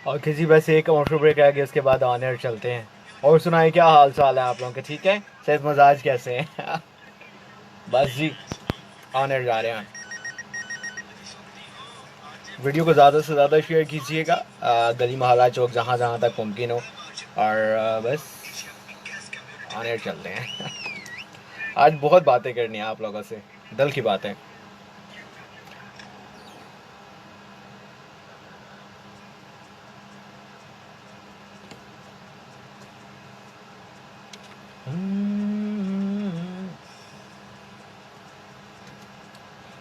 और किसी बस एक कमर्शियल ब्रेक आएगी, उसके बाद ऑन एयर चलते हैं। और सुनाए, क्या हाल चाल है आप लोगों के? ठीक है, सेहत मजाज कैसे हैं? बस जी, ऑन एयर जा रहे हैं। वीडियो को ज़्यादा से ज़्यादा शेयर कीजिएगा, गली मोहल्ला चौक जहाँ जहाँ तक मुमकिन हो। और बस ऑन एयर चलते हैं। आज बहुत बातें करनी है आप लोगों से, दिल की बातें।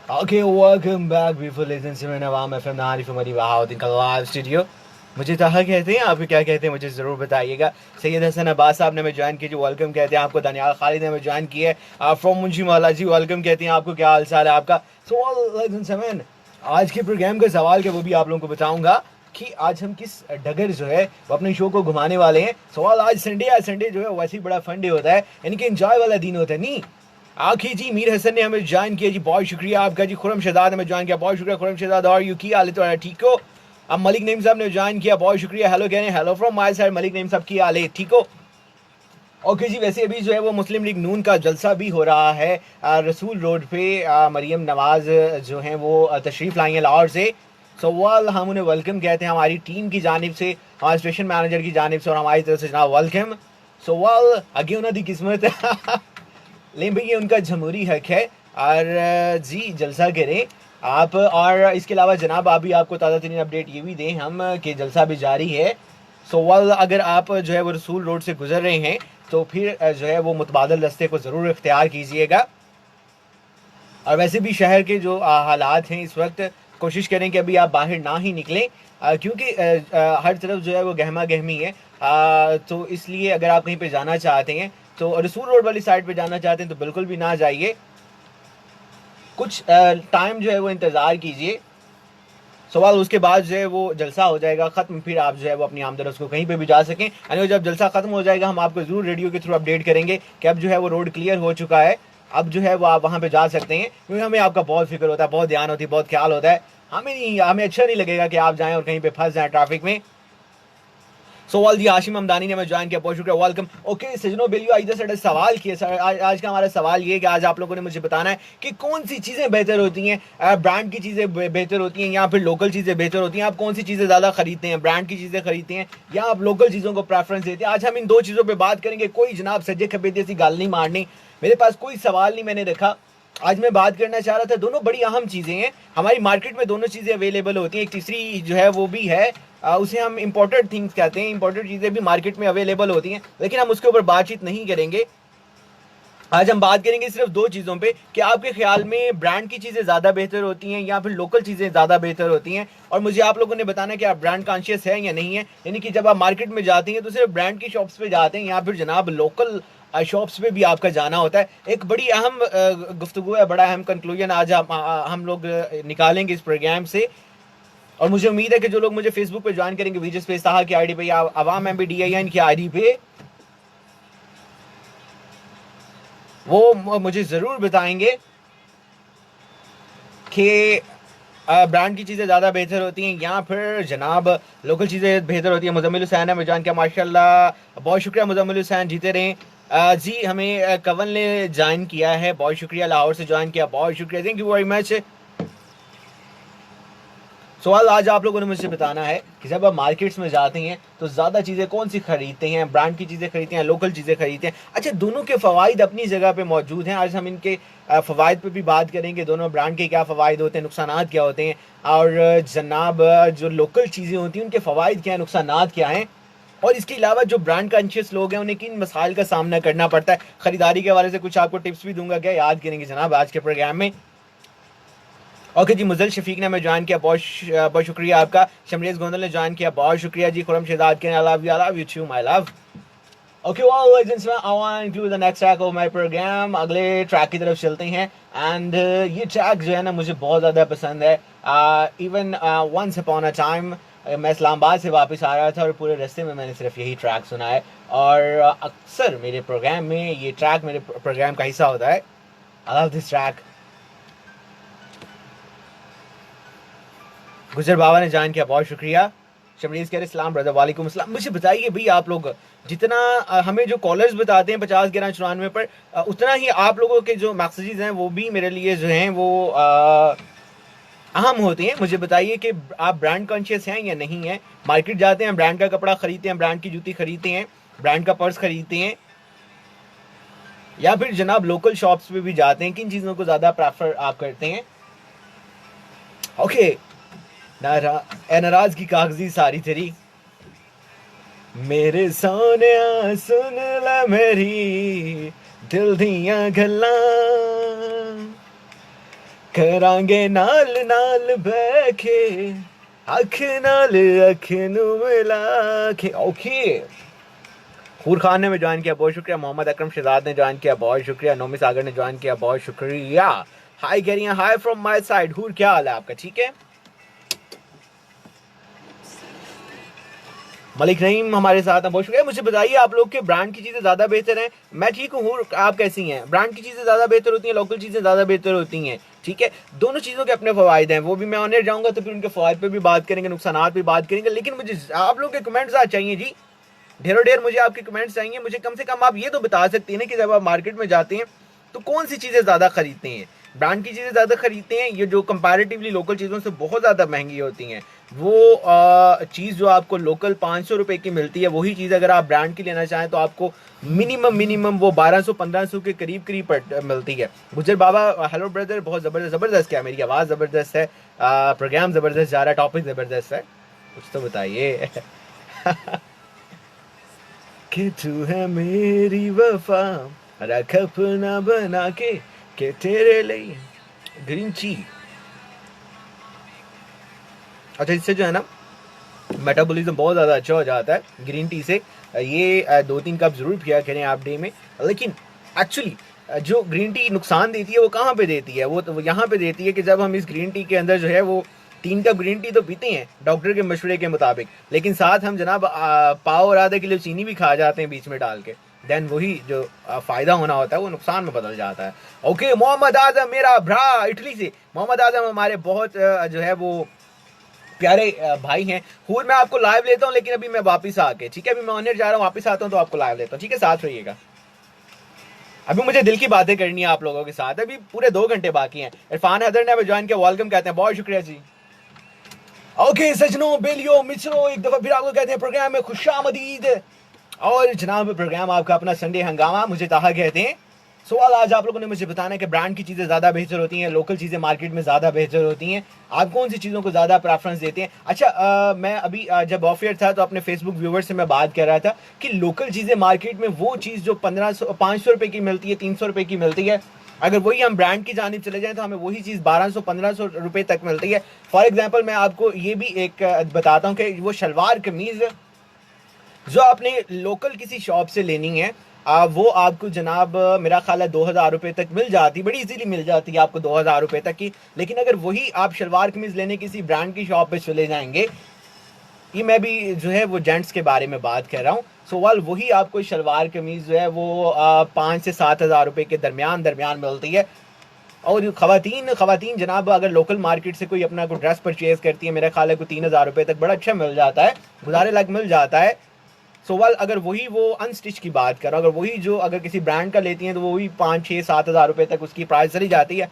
Okay, welcome back beautiful ladies and Nवाम FM 94 Bahauddin का लाइव स्टूडियो। मुझे ताहा कहते हैं, आप क्या कहते हैं मुझे ज़रूर बताइएगा। सैयद हसन अब्बास साहब ने हमें ज्वाइन किया जी, वेलकम कहते हैं आपको। दानियाल खालिद ने हमें ज्वाइन किया है फ्रॉम मुंशी मोहल्ला जी, वेलकम कहते हैं आपको। क्या हाल चाल है आपका? सो आज के प्रोग्राम का सवाल क्या वो भी आप लोगों को बताऊंगा कि आज हम किस डगर जो है वो अपने शो को घुमाने वाले हैं। सवाल आज संडे जो है वैसे ही बड़ा फन डे होता है, यानी कि एंजॉय वाला दिन होता है। नहीं आखिर जी, मीर हसन ने हमें ज्वाइन किया जी, बहुत शुक्रिया आपका जी। खुरम शहजाद हमें ज्वाइन किया, बहुत शुक्रिया खुरम शहजाद। और यू की हाल है, तो ठीक हो? अब मलिक नईम साहब ने ज्वाइन किया, बहुत शुक्रिया। हेलो कह रहे हैं, hello from my side Malik Naeem साहब, की हाल है, ठीक हो? ओके जी, वैसे अभी जो है वो मुस्लिम लीग नून का जलसा भी हो रहा है रसूल रोड पे। मरियम नवाज जो हैं वो तशरीफ़ लाई हैं लाहौर से। सो वेल, हम उन्हें वेलकम कहते हैं हमारी टीम की जानिब से, हमारे स्टेशन मैनेजर की जानिब से और हमारी तरफ से जनाब वेलकम। सो वेल, अगे उन्होंने किस्मत लेकिन भाई ये उनका जमहूरी हक है। और जी जलसा करें आप। और इसके अलावा जनाब अभी आपको ताज़ा तरीन अपडेट ये भी दें हम कि जलसा भी जारी है। सो वेल, अगर आप जो है वो रसूल रोड से गुजर रहे हैं तो फिर जो है वो मुतबादल रास्ते को ज़रूर इख्तियार कीजिएगा। और वैसे भी शहर के जो हालात हैं इस वक्त, कोशिश करें कि अभी आप बाहर ना ही निकलें, क्योंकि हर तरफ जो है वो गहमा गहमी है। तो इसलिए अगर आप कहीं पे जाना चाहते हैं तो रसूल रोड वाली साइड पे जाना चाहते हैं तो बिल्कुल भी ना जाइए, कुछ टाइम जो है वो इंतज़ार कीजिए। सवाल उसके बाद जो है वो जलसा हो जाएगा ख़त्म, फिर आप जो है वो अपनी आमदरस को कहीं पे भी जा सकें। यानी जब जलसा ख़त्म हो जाएगा हम आपको ज़रूर रेडियो के थ्रू अपडेट करेंगे कि अब जो है वो रोड क्लियर हो चुका है, अब जो है वो आप वहाँ पे जा सकते हैं। क्योंकि हमें आपका बहुत फिक्र होता है, बहुत ध्यान होती है, बहुत ख्याल होता है। हमें अच्छा नहीं लगेगा कि आप जाएँ और कहीं पर फंस जाएँ ट्रैफिक में। सोवाल जी, हाशिम हमदानी ने हमें ज्वाइन किया, बहुत शुक्रिया, वेलकम। ओके सजनो बेलियो, इधर से सवाल किए सर। आज का हमारा सवाल ये है कि आज आप लोगों ने मुझे बताना है कि कौन सी चीज़ें बेहतर होती हैं, ब्रांड की चीज़ें बेहतर होती हैं या फिर लोकल चीज़ें बेहतर होती हैं। आप कौन सी चीज़ें ज़्यादा खरीदते हैं, ब्रांड की चीज़ें खरीदते हैं या आप लोकल चीज़ों को प्रेफरेंस देते हैं? आज हम इन दो चीज़ों पर बात करेंगे। कोई जनाब सज्जे खबे जैसी गाल नहीं मारनी, मेरे पास कोई सवाल नहीं मैंने रखा। आज मैं बात करना चाह रहा था, दोनों बड़ी अहम चीज़ें हैं हमारी मार्केट में, दोनों चीज़ें अवेलेबल होती हैं। एक तीसरी जो है वो भी है, उसे हम इंपॉर्टेंट थिंग्स कहते हैं। इंपॉर्टेंट चीज़ें भी मार्केट में अवेलेबल होती हैं, लेकिन हम उसके ऊपर बातचीत नहीं करेंगे। आज हम बात करेंगे सिर्फ दो चीज़ों पे कि आपके ख्याल में ब्रांड की चीज़ें ज़्यादा बेहतर होती हैं या फिर लोकल चीज़ें ज़्यादा बेहतर होती हैं। और मुझे आप लोगों ने बताना कि आप ब्रांड कॉन्शियस हैं या नहीं है, यानी कि जब आप मार्केट में जाते हैं तो सिर्फ ब्रांड की शॉप्स पे जाते हैं या फिर जनाब लोकल शॉप्स पे भी आपका जाना होता है। एक बड़ी अहम गुफ्तगू है, बड़ा अहम कंक्लूजन आज हम लोग निकालेंगे इस प्रोग्राम से। और मुझे उम्मीद है कि जो लोग मुझे फेसबुक पे ज्वाइन करेंगे, विजय स्पेस ताहा की आईडी पे या अवाम MBDIN की आईडी पे, वो मुझे ज़रूर बताएंगे कि ब्रांड की चीज़ें ज़्यादा बेहतर होती हैं या फिर जनाब लोकल चीज़ें बेहतर होती हैं। मुजम्मिल हुसैन है, मैं जान किया, माशाल्लाह, बहुत शुक्रिया मुजम्मिल हुसैन, जीते रहें। जी हमें कवन ने ज्वाइन किया है, बहुत शुक्रिया, लाहौर से ज्वाइन किया, बहुत शुक्रिया, थैंक यू वेरी मच। सवाल आज आप लोगों ने मुझे बताना है कि जब आप मार्केट्स में जाते हैं तो ज़्यादा चीज़ें कौन सी खरीदते हैं, ब्रांड की चीज़ें खरीदते हैं, लोकल चीज़ें खरीदते हैं। अच्छा, दोनों के फ़वाइद अपनी जगह पे मौजूद हैं। आज हम इनके फ़वाइद पे भी बात करेंगे, दोनों ब्रांड के क्या फ़वाइद होते हैं, नुकसानात क्या होते हैं। और जनाब जो लोकल चीज़ें होती हैं उनके फ़वाइद क्या हैं, नुकसानात क्या हैं। और इसके अलावा जो ब्रांड कॉन्शियस लोग हैं उन्हें किन मसाइल का सामना करना पड़ता है। ख़रीदारी के हवाले से कुछ आपको टिप्स भी दूंगा, क्या याद करेंगे जनाब आज के प्रोग्राम में। ओके जी, मुजल शफीक ने हमें ज्वाइन किया, बहुत शुक्रिया आपका। शमरेज गोंदल ने ज्वाइन किया, बहुत शुक्रिया जी। खुरम शहजाद के I love you too my love. Okay well ladies and gentlemen, I want to include the next track of my program। अगले ट्रैक की तरफ चलते हैं। एंड ये ट्रैक जो है ना मुझे बहुत ज़्यादा पसंद है। Even once upon a time मैं इस्लामाबाद से वापस आ रहा था और पूरे रास्ते में मैंने सिर्फ यही ट्रैक सुना है। और अक्सर मेरे प्रोग्राम में ये ट्रैक मेरे प्रोग्राम का हिस्सा होता है। I love this track. गुजर बाबा ने ज्वाइन किया, बहुत शुक्रिया। शमरीज कह रहे इस्लाम ब्रदर, वालेकुम अस्सलाम। मुझे बताइए भाई, आप लोग जितना हमें जो कॉलर्स बताते हैं 50 11 94 पर, उतना ही आप लोगों के जो मैसेजेस हैं वो भी मेरे लिए जो हैं वो अहम होते हैं। मुझे बताइए कि आप ब्रांड कॉन्शियस हैं या नहीं हैं। मार्केट जाते हैं, ब्रांड का कपड़ा खरीदते हैं, ब्रांड की जूती खरीदते हैं, ब्रांड का पर्स खरीदते हैं, या फिर जनाब लोकल शॉप्स पे भी जाते हैं। किन चीज़ों को ज़्यादा प्रेफर आप करते हैं? ओके, नाराज की कागजी सारी तेरी, मेरे सोने सुन ला मेरी दिल दियां गल्लां, करांगे नाल नाल बैठे अख नाल अख नू मिला के। ओके, हूर खान ने ज्वाइन किया, बहुत शुक्रिया। मोहम्मद अकरम शहजाद ने ज्वाइन किया, बहुत शुक्रिया। नोमी सागर ने ज्वाइन किया, बहुत शुक्रिया। हाय कह रही हैं, हाय फ्रॉम माय साइड। हूर क्या हाल है आपका? ठीक है। मलिक रहीम हमारे साथ हैं, बहुत शुक्रिया। मुझे बताइए आप लोग के ब्रांड की चीज़ें ज़्यादा बेहतर हैं? मैं ठीक हूँ, आप कैसी हैं? ब्रांड की चीज़ें ज़्यादा बेहतर होती हैं, लोकल चीज़ें ज़्यादा बेहतर होती हैं? ठीक है, दोनों चीज़ों के अपने फ़वायद हैं, वो भी मैं ऑनर जाऊँगा तो फिर उनके फ़वायद पे भी बात करेंगे, नुकसानात भी बात करेंगे। लेकिन मुझे आप लोग के कमेंट्स आज चाहिए जी, ढेरों ढेर मुझे आपके कमेंट्स चाहिए। मुझे कम से कम आप ये तो बता सकते हैं ना कि जब आप मार्केट में जाते हैं तो कौन सी चीज़ें ज़्यादा खरीदते हैं? ब्रांड की चीज़ें ज़्यादा खरीदते हैं, ये जो कंपैरेटिवली लोकल चीज़ों से बहुत ज़्यादा महंगी होती हैं, वो चीज़ जो आपको लोकल 500 रुपये की मिलती है, वही चीज़ अगर आप ब्रांड की लेना चाहें तो आपको मिनिमम वो 1200-1500 के करीब करीब मिलती है। गुजर बाबा, हेलो ब्रदर, बहुत ज़बरदस्त क्या मेरी आवाज़ ज़बरदस्त है, प्रोग्राम ज़बरदस्त जा रहा है, टॉपिक ज़बरदस्त है, कुछ तो बताइए। कि तू है मेरी वफा, रख अपना बना के तेरे लिए ग्रीन टी। अच्छा, इससे जो है ना मेटाबॉलिज्म बहुत ज़्यादा अच्छा हो जाता है ग्रीन टी से। ये 2-3 कप ज़रूर पिया करें आप डे में। लेकिन एक्चुअली जो ग्रीन टी नुकसान देती है वो कहाँ पे देती है? वो तो यहाँ पे देती है कि जब हम इस ग्रीन टी के अंदर जो है वो 3 कप ग्रीन टी तो पीते हैं डॉक्टर के मशवरे के मुताबिक, लेकिन साथ हम जनाब पाव और आधे किलो चीनी भी खा जाते हैं बीच में डाल के। देन वही जो फ़ायदा होना होता है वो नुकसान में बदल जाता है। ओके, मोहम्मद आजम मेरा भरा इटली से, मोहम्मद आजम हमारे बहुत जो है वो प्यारे भाई हैं। हूर मैं आपको लाइव लेता हूँ, लेकिन अभी मैं वापस आके, ठीक है, अभी मैं ऑनर जा रहा हूँ, वापस आता हूँ तो आपको लाइव लेता हूँ, ठीक है, साथ रहिएगा। अभी मुझे दिल की बातें करनी है आप लोगों के साथ, अभी पूरे 2 घंटे बाकी हैं। इरफान हैदर ने अभी ज्वाइन किया, वेलकम कहते हैं, बहुत शुक्रिया जी। ओके सजनों, बेलियो मित्रों, एक दफा फिर आपको कहते हैं प्रोग्राम में खुशामदीद। और जनाब प्रोग्राम आपका अपना संडे हंगामा, मुझे ताहा कहते हैं। सवाल आज आप लोगों ने मुझे बताना है कि ब्रांड की चीज़ें ज़्यादा बेहतर होती हैं, लोकल चीज़ें मार्केट में ज़्यादा बेहतर होती हैं, आप कौन सी चीज़ों को ज़्यादा प्रेफरेंस देते हैं? अच्छा, मैं अभी जब ऑफ एयर था तो अपने फेसबुक व्यूवर्स से मैं बात कर रहा था कि लोकल चीज़ें मार्केट में वो चीज़ जो 500 रुपये की मिलती है, 300 रुपये की मिलती है, अगर वही हम ब्रांड की जानिब चले जाएं तो हमें वही चीज़ 1200-1500 रुपये तक मिलती है। फॉर एग्जांपल मैं आपको ये भी एक बताता हूँ कि वो शलवार कमीज़ जो आपने लोकल किसी शॉप से लेनी है, वो आपको जनाब मेरा ख्याल है 2000 रुपये तक मिल जाती, बड़ी इजीली मिल जाती है आपको 2000 रुपये तक की। लेकिन अगर वही आप शलवार कमीज़ लेने किसी ब्रांड की शॉप पे चले जाएंगे, ये मैं भी जो है वो जेंट्स के बारे में बात कर रहा हूँ, सो वाल वही आपको शलवार कमीज़ जो है वो 5 से 7 हज़ार रुपये के दरमियान मिलती है। और ख़वातीन जनाब अगर लोकल मार्केट से कोई अपना कोई ड्रेस परचेज़ करती है, मेरा ख्याल है कोई 3000 रुपये तक बड़ा अच्छा मिल जाता है, गुजारे लायक मिल जाता है। सो वाल अगर वही वो अनस्टिच की बात करो, अगर वही जो अगर किसी ब्रांड का लेती हैं तो वही 5-6-7 हज़ार रुपये तक उसकी प्राइस चली जाती है।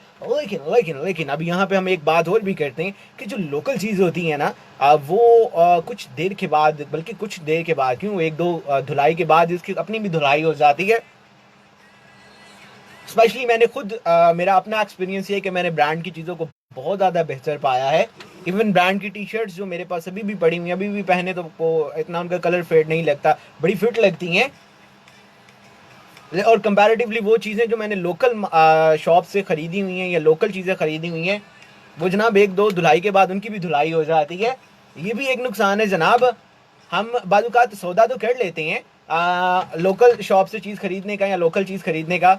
लेकिन अब यहाँ पे हम एक बात और भी करते हैं कि जो लोकल चीज़ होती है ना, वो कुछ देर के बाद, बल्कि कुछ देर के बाद क्यों, 1-2 धुलाई के बाद इसकी अपनी भी धुलाई हो जाती है। स्पेशली मैंने खुद मेरा अपना एक्सपीरियंस ये है कि मैंने ब्रांड की चीज़ों को बहुत ज़्यादा बेहतर पाया है। इवन ब्रांड की टी शर्ट्स जो मेरे पास अभी भी पड़ी हुई हैं, अभी भी पहने तो वो इतना उनका कलर फेड नहीं लगता, बड़ी फिट लगती हैं। और कंपैरेटिवली वो चीज़ें जो मैंने लोकल शॉप से ख़रीदी हुई हैं या लोकल चीज़ें ख़रीदी हुई हैं, वो जनाब 1-2 धुलाई के बाद उनकी भी धुलाई हो जाती है। ये भी एक नुकसान है जनाब। हम बाज़-औक़ात सौदा तो कर लेते हैं लोकल शॉप से चीज़ ख़रीदने का या लोकल चीज़ ख़रीदने का,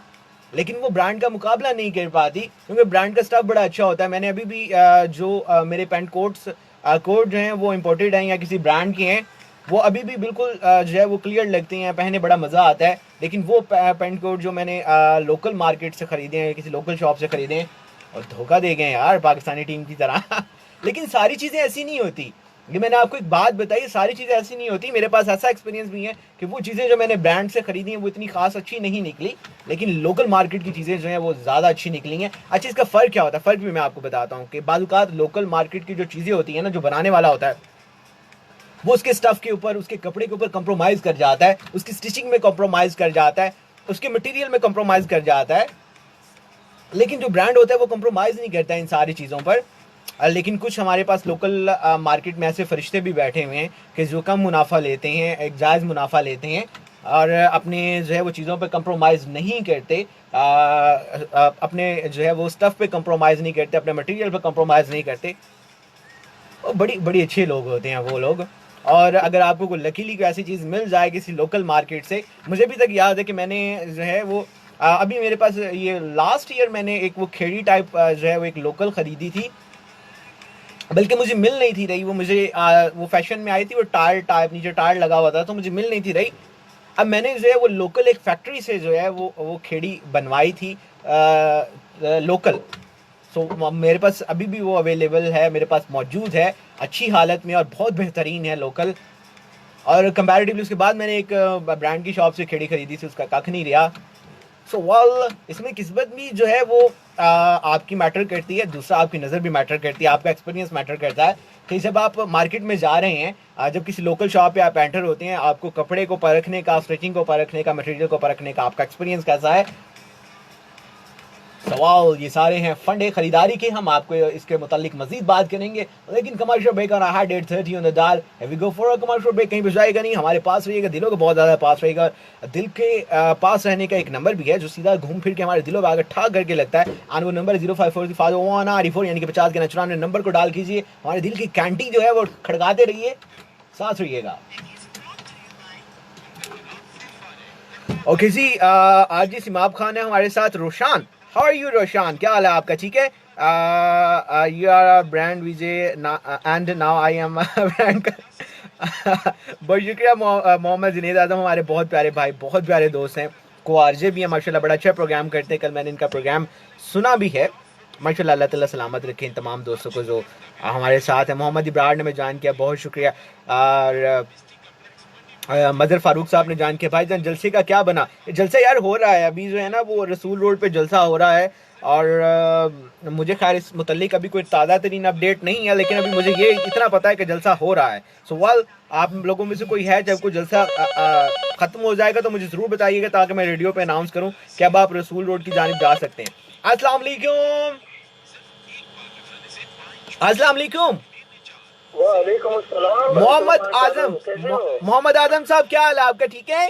लेकिन वो ब्रांड का मुकाबला नहीं कर पाती, क्योंकि ब्रांड का स्टफ बड़ा अच्छा होता है। मैंने अभी भी जो मेरे पैंट कोट जो हैं वो इम्पोर्टेड हैं या किसी ब्रांड के हैं, वो अभी भी बिल्कुल जो है वो क्लियर लगते हैं, पहने बड़ा मज़ा आता है। लेकिन वो पैंट कोट जो मैंने लोकल मार्केट से ख़रीदे हैं, किसी लोकल शॉप से ख़रीदे हैं, और धोखा दे गए यार पाकिस्तानी टीम की तरह। लेकिन सारी चीज़ें ऐसी नहीं होती। ये मैंने आपको एक बात बताई, सारी चीज़ें ऐसी नहीं होती। मेरे पास ऐसा एक्सपीरियंस भी है कि वो चीज़ें जो मैंने ब्रांड से खरीदी हैं वो इतनी खास अच्छी नहीं निकली, लेकिन लोकल मार्केट की चीज़ें जो हैं वो ज़्यादा अच्छी निकली हैं। अच्छा, इसका फ़र्क क्या होता है? फ़र्क भी मैं आपको बताता हूँ कि बाज़-औक़ात लोकल मार्केट की जो चीज़ें होती हैं ना, जो बनाने वाला होता है वो उसके स्टफ़ के ऊपर, उसके कपड़े के ऊपर कंप्रोमाइज़ कर जाता है, उसकी स्टिचिंग में कंप्रोमाइज़ कर जाता है, उसके मटेरियल में कंप्रोमाइज़ कर जाता है। लेकिन जो ब्रांड होता है वो कंप्रोमाइज़ नहीं करता है इन सारी चीज़ों पर। लेकिन कुछ हमारे पास लोकल मार्केट में ऐसे फरिश्ते भी बैठे हुए हैं कि जो कम मुनाफा लेते हैं, एक जायज़ मुनाफा लेते हैं और अपने जो है वो चीज़ों पे कंप्रोमाइज़ नहीं करते, अपने जो है वो स्टफ़ पे कंप्रोमाइज़ नहीं करते, अपने मटेरियल पे कंप्रोमाइज़ नहीं करते। वो बड़ी बड़ी अच्छे लोग होते हैं वो लोग। और अगर आपको कोई लकीली कोई ऐसी चीज़ मिल जाए किसी लोकल मार्केट से, मुझे अभी तक याद है कि मैंने जो है वो अभी मेरे पास ये लास्ट ईयर मैंने एक वो खेड़ी टाइप जो है वो एक लोकल ख़रीदी थी, बल्कि मुझे मिल नहीं थी रही वो। मुझे वो फैशन में आई थी, वो टायर टाइप नीचे टायर लगा हुआ था, तो मुझे मिल नहीं थी रही। अब मैंने जो है वो लोकल एक फैक्ट्री से जो है वो खेड़ी बनवाई थी लोकल। सो मेरे पास अभी भी वो अवेलेबल है, मेरे पास मौजूद है अच्छी हालत में और बहुत बेहतरीन है लोकल। और कंपैरेटिवली उसके बाद मैंने एक ब्रांड की शॉप से खेड़ी खरीदी थी, उसका कख नहीं रहा। सो वेल, इसमें किस्मत भी जो है वो आपकी मैटर करती है, दूसरा आपकी नज़र भी मैटर करती है, आपका एक्सपीरियंस मैटर करता है कि जब आप मार्केट में जा रहे हैं, जब किसी लोकल शॉप पे आप एंटर होते हैं, आपको कपड़े को परखने का, स्टिचिंग को परखने का, मटेरियल को परखने का आपका एक्सपीरियंस कैसा है। सवाल ये सारे हैं फंडे खरीदारी के। हम आपको इसके मुतालिक मजीद बात करेंगे, लेकिन commercial break on had 8:30 on the dial. We go for a commercial break. कहीं भी जाएगा नहीं, हमारे पास रहिएगा, दिलों के बहुत ज़्यादा पास रहेगा। दिल के पास रहने का एक नंबर भी है जो सीधा घूम फिर के हमारे दिलों में आकर ठा करके लगता है, और वो नंबर 0545 यानी कि 50 के 94 नंबर को डाल कीजिए। हमारे दिल की कैंटी जो है वो खड़काते रहिए, साथ रहिएगा। ओके जी, आज जी सिमाब खान है हमारे साथ। Roshan, how are you Roshan, क्या हाल है आपका? ठीक है। You are brand Vijay and now I am brand बहुत शुक्रिया। मोहम्मद जुनैद आजम हमारे बहुत प्यारे भाई, बहुत प्यारे दोस्त हैं, को आरजे भी हैं माशाल्लाह, बड़ा अच्छा प्रोग्राम करते हैं। कल मैंने इनका प्रोग्राम सुना भी है माशाल्लाह। अल्लाह ताला सलामत रखें इन तमाम दोस्तों को जो हमारे साथ हैं। मोहम्मद इब्रार ने मैं ज्वाइन किया, बहुत शुक्रिया। और मदर फारूक साहब ने जान के भाईजान जलसे का क्या बना? जलसा यार हो रहा है अभी जो है ना, वो रसूल रोड पे जलसा हो रहा है। और मुझे खैर इस मुतल्लिक अभी कोई ताज़ा तरीन अपडेट नहीं है, लेकिन अभी मुझे ये इतना पता है कि जलसा हो रहा है। सो वेल, आप लोगों में से कोई है जब कोई जलसा ख़त्म हो जाएगा तो मुझे ज़रूर बताइएगा, ताकि मैं रेडियो पे अनाउंस करूँ कि अब आप रसूल रोड की जानिब जा सकते हैं। अस्सलाम वालेकुम। अस्सलाम वालेकुम। वालेकुम अस्सलाम। मोहम्मद आजम, मोहम्मद आजम साहब क्या हाल है आपका? ठीक है,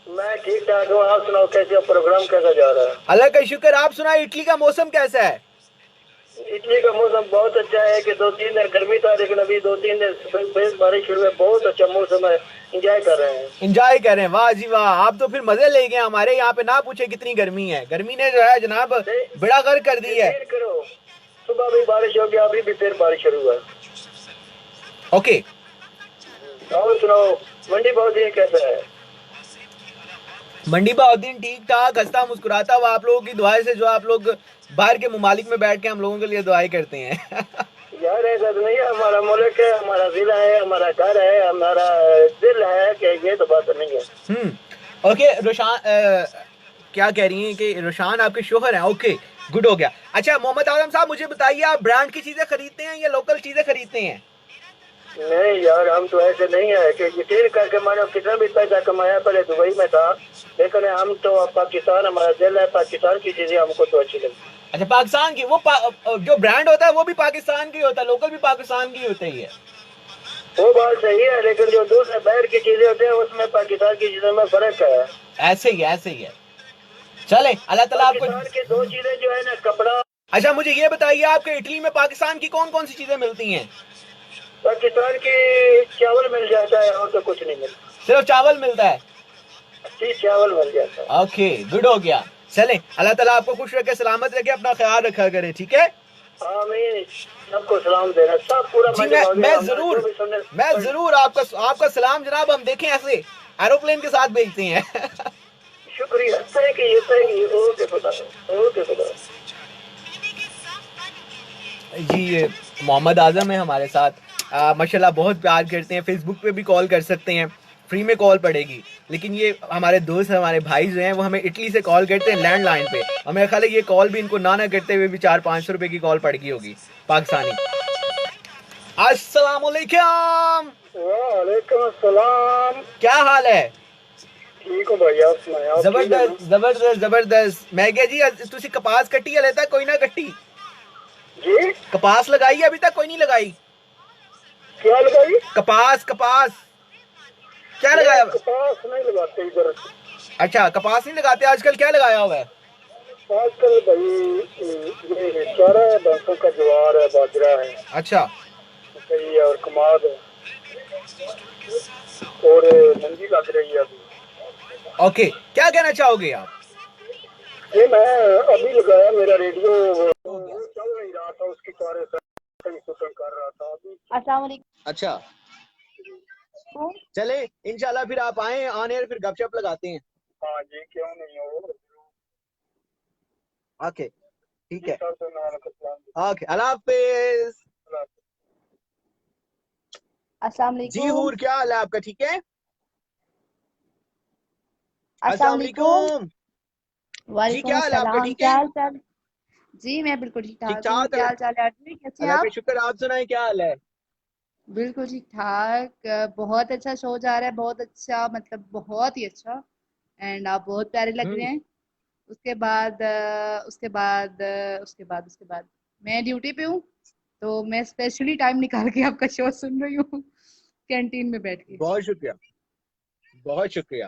मैं ठीक ठाक हूँ। आप सुनाओ, कैसे प्रोग्राम कैसा जा रहा है? अल्लाह का शुक्र। आप सुनाए, इटली का मौसम कैसा है? इटली का मौसम बहुत अच्छा है कि 2-3 दिन गर्मी था, लेकिन अभी 2-3 दिन बारिश शुरू है। बहुत अच्छा मौसम है, इंजॉय कर रहे हैं। इंजॉय कर रहे हैं, वाह जी वाह। आप तो फिर मजे ले गए। हमारे यहाँ पे ना पूछे कितनी गर्मी है, गर्मी ने जो है जनाब बड़ा गर्क कर दी है। करो, सुबह भी बारिश हो गया, अभी भी फिर बारिश शुरू है। ओके, और सुनाओ, मंडी बहुत ही कैसा है? मंडी बहुद्दीन ठीक ठाक, हंसता मुस्कुराता हुआ, आप लोगों की दुआएं से, जो आप लोग बाहर के ममालिक में बैठ के हम लोगों के लिए दुआएं करते हैं। यार ऐसा तो नहीं है, हमारा मुल्क है, हमारा जिला है, हमारा घर है, हमारा दिल है, कि ये तो बात नहीं है। ओके रोशान, क्या कह रही हैं कि रोशान आपके शोहर हैं? ओके, गुड हो गया। अच्छा मोहम्मद आजम साहब, मुझे बताइए, आप ब्रांड की चीजें खरीदते हैं या लोकल चीजें खरीदते हैं? नहीं यार, हम तो ऐसे नहीं है कि यकीन करके मानो कितना भी पैसा कमाया, पहले दुबई में था, लेकिन हम तो पाकिस्तान, हमारा दिल है, पाकिस्तान की चीजें हमको तो अच्छी लगती। अच्छा, पाकिस्तान की वो जो ब्रांड होता है वो भी पाकिस्तान की होता है, लोकल भी पाकिस्तान की होती है। वो बात सही है, लेकिन जो दूसरे बाहर की चीजें होती है उसमें पाकिस्तान की चीजों में फर्क है। ऐसे ही है। चले, अल्लाह ताला आपको। पाकिस्तान की दो चीजें जो है ना, कपड़ा। अच्छा मुझे ये बताइए, आपके इटली में पाकिस्तान की कौन कौन सी चीजें मिलती हैं? पाकिस्तान की चावल मिल जाता है, और तो कुछ नहीं मिलता। सिर्फ चावल मिलता है? चावल मिल जाता है। ओके, गुड हो गया। चले, अल्लाह ताला आपको खुश रखे, सलामत रखे, अपना ख्याल रखा करे, ठीक है? आमीन। सबको सलाम देना, सब पूरा जी, मैं जरूर आपका सलाम जनाब हम देखें ऐसे एरोप्लेन के साथ भेजते हैं। शुक्रिया। ओके खुदा। जी, मोहम्मद आजम है हमारे साथ। माशाल्लाह बहुत प्यार करते हैं। फेसबुक पे भी कॉल कर सकते हैं, फ्री में कॉल पड़ेगी। लेकिन ये हमारे दोस्त हमारे भाई जो हैं वो हमें इटली से कॉल करते हैं लैंडलाइन पे। हमें ख्याल है ये कॉल भी इनको ना करते हुए भी 400-500 रुपए की कॉल पड़ गई होगी पाकिस्तानी। अस्सलाम वालेकुम। वालेकुम अस्सलाम। क्या हाल है? ठीक हो भैया, आप सुनाए? आप ठीक है ना? जबरदस्त जबरदस्त जबरदस्त। मैं क्या जी तुसी कपास कट्टी है लेता कोई ना कट्टी? जी कपास लगाई है अभी तक कोई नहीं लगाई? क्या लगाई? कपास कपास क्या नहीं, लगाया? कपास नहीं लगाते इधर। अच्छा कपास नहीं लगाते आजकल, क्या लगाया हुआ है? आजकल भाई ये चारा है, भैंसों का ज्वार है, बाजरा है, अच्छा मकई है और कमाद है और मंदी लग रही है अभी। ओके, क्या कहना चाहोगे आप? ये मैं अभी लगाया, मेरा रेडियो चल नहीं रहा था, उसकी कार्य शूटिंग कर रहा था अभी। अस्सलाम वालेकुम। अच्छा चले इंशाल्लाह फिर आप आए आने फिर गपशप लगाते हैं। हाँ जी, क्यों नहीं हो। ओके ठीक है, सर तो नाम का ओके अल्लाह हाफिज। अस्सलाम जी वालेकुम। हूर क्या हाल है आपका? ठीक है, अस्सलाम अस्सलाम वालेकुम। वालेकुम। जी वालेकुम क्या हाल है आपका? अस्सलाम। ठीक क्या है, हाल चाल? जी मैं बिल्कुल ठीक ठीक ठाक हूँ। ठाक। क्या हाल चाल है आदमी, कैसे हैं अल्लाह का आप? शुक्र, आप सुनाए क्या हाल है? बिल्कुल ठीक ठाक। बहुत अच्छा शो जा रहा है, बहुत अच्छा, मतलब बहुत ही अच्छा। एंड आप बहुत प्यारे लग रहे हम्म। हैं। उसके बाद मैं ड्यूटी पे हूँ, तो मैं स्पेशली टाइम निकाल के आपका शो सुन रही हूँ कैंटीन में बैठ के। बहुत शुक्रिया, बहुत शुक्रिया।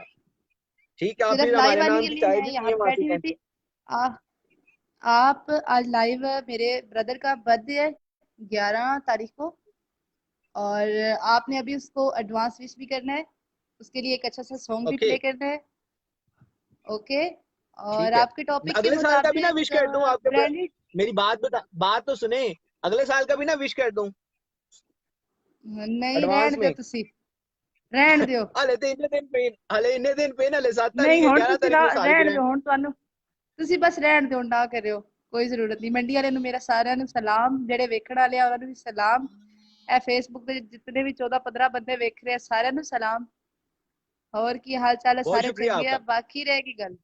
ठीक है, आप सिर्फ फिर लाइव हमारे आने नाम के की लिए चाय मैं भी यहाँ पिए पे वहां से बैठी हुई कैंटीन। थी। आ, आप आज लाइव, मेरे ब्रदर का बर्थडे है 11 तारीख को, और आपने अभी उसको एडवांस विश भी करना है, उसके लिए एक अच्छा सा सॉन्ग भी ओके प्ले करना है। ओके। और ठीक है, आपके टॉपिक के अगले साल का भी ना विश मुताबिक कर दूं आपके ब्रांडेड। मेरी बात तो सुने। अगले साल का भी ना विश कर दूं नहीं, एडवांस रहन दो में। तुसी, रहन दो। हले तो इन्ने दिन पे, हले इन्ने दिन पे हले 7 नहीं तारीख है, हुण 11 तुसी तारीख ਨੂੰ रहन सालगिरह है। दो, हुण ਤੁਹਾਨੂੰ ਤੁਸੀਂ ਬਸ ਰਹਿਣ ਦਿਓ, ਨਾ ਕਰਿਓ, ਕੋਈ ਜ਼ਰੂਰਤ ਨਹੀਂ। ਮੰਡੀ ਵਾਲਿਆਂ ਨੂੰ ਮੇਰਾ ਸਾਰਿਆਂ ਨੂੰ ਸਲਾਮ, ਜਿਹੜੇ ਵੇਖਣ ਵਾਲੇ ਆ ਉਹਨਾਂ ਨੂੰ ਵੀ ਸਲਾਮ। ਇਹ ਫੇਸਬੁੱਕ ਤੇ ਜਿਤਨੇ ਵੀ 14-15 ਬੰਦੇ ਵੇਖ ਰਹੇ ਆ, ਸਾਰਿਆਂ ਨੂੰ ਸਲਾਮ। ਹੋਰ ਕੀ ਹਾਲ ਚਾਲ ਹੈ? बहुत ਸਾਰੇ शुक्रिया ਚੰਗੇ ਆ? आपका। बाकी रहेगी गल।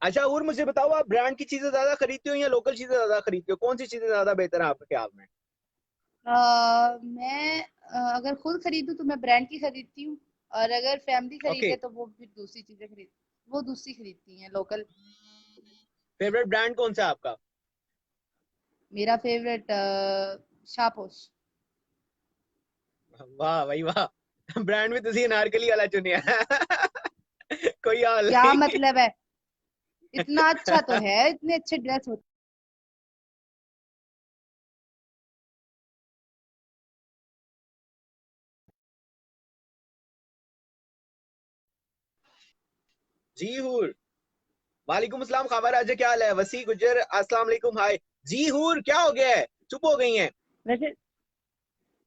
अच्छा और मुझे बताओ, आप ब्रांड की चीजें ज्यादा खरीदते हो या लोकल चीजें ज्यादा खरीदते हो? कौन सी चीजें ज्यादा बेहतर है आपके ख्याल में? मैं अगर खुद खरीदूं तो मैं ब्रांड की खरीदती हूँ, और अगर फैमिली ओके, खरीदे तो वो फिर दूसरी चीजें वो दूसरी खरीदती हैं, लोकल। फेवरेट ब्रांड कौन सा है आपका? मेरा फेवरेट शापोश। वाह भाई वाह। ब्रांड में तुसी अनारकली वाला चुनिया। कोई हाल क्या नहीं। मतलब है? इतना अच्छा तो है, इतने अच्छे ड्रेस होते। जी हूर वालेकुम अस्सलाम, खबर आज क्या हाल है? वसी गुजर अस्सलाम वालेकुम, हाय। जी हूर क्या हो गया है, चुप हो गई हैं? वैसे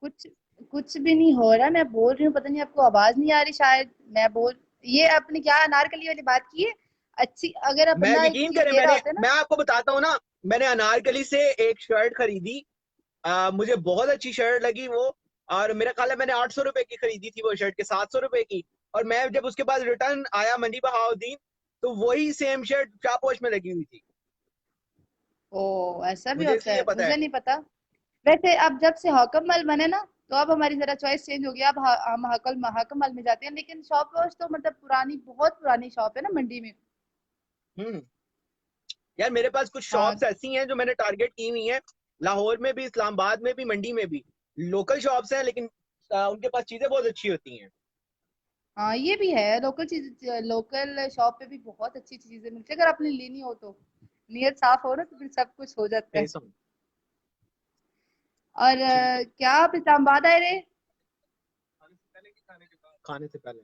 कुछ कुछ भी नहीं हो रहा, मैं बोल रही हूँ, पता नहीं आपको आवाज नहीं आ रही शायद। मैं बोल, ये आपने क्या अनारकली वाली बात की है? अच्छी, अगर आप मैं बंदा एक यकीन चीज करें, दे रहा होता है ना। मैं आपको बताता हूँ ना, मैंने अनारकली से एक शर्ट खरीदी। मुझे बहुत अच्छी शर्ट लगी वो। और मेरा ख्याल है मैंने 800 रुपए की खरीदी थी वो शर्ट के, 700 रुपए की। और मैं जब उसके बाद रिटर्न आया मंडी बहाउद्दीन, तो वही सेम शर्ट शापोश में लगी हुई थी। ओ, ऐसा भी मुझे होता इसलिए है, पता है। मुझे नहीं पता। वैसे अब जब से हॉकम मल बने ना, तो अब हमारी जरा चॉइस चेंज हो गया। अब हम हॉकम मल में जाते हैं, लेकिन शॉप वॉश तो मतलब पुरानी, बहुत पुरानी शॉप है ना मंडी में। हम्म। यार मेरे पास कुछ हाँ। शॉप्स ऐसी हैं जो मैंने टारगेट की हुई हैं, लाहौर में भी, इस्लामाबाद में भी, मंडी में भी। लोकल शॉप्स हैं लेकिन उनके पास चीजें बहुत अच्छी होती हैं। हाँ, ये भी है, लोकल चीज, लोकल शॉप पे भी बहुत अच्छी चीजें मिलती है, अगर आपने लेनी हो तो। नीयत साफ हो ना, तो फिर सब कुछ हो जाता है। Face on. और ठीक है, क्या आप इस्लामाबाद आए रहे? खाने से पहले,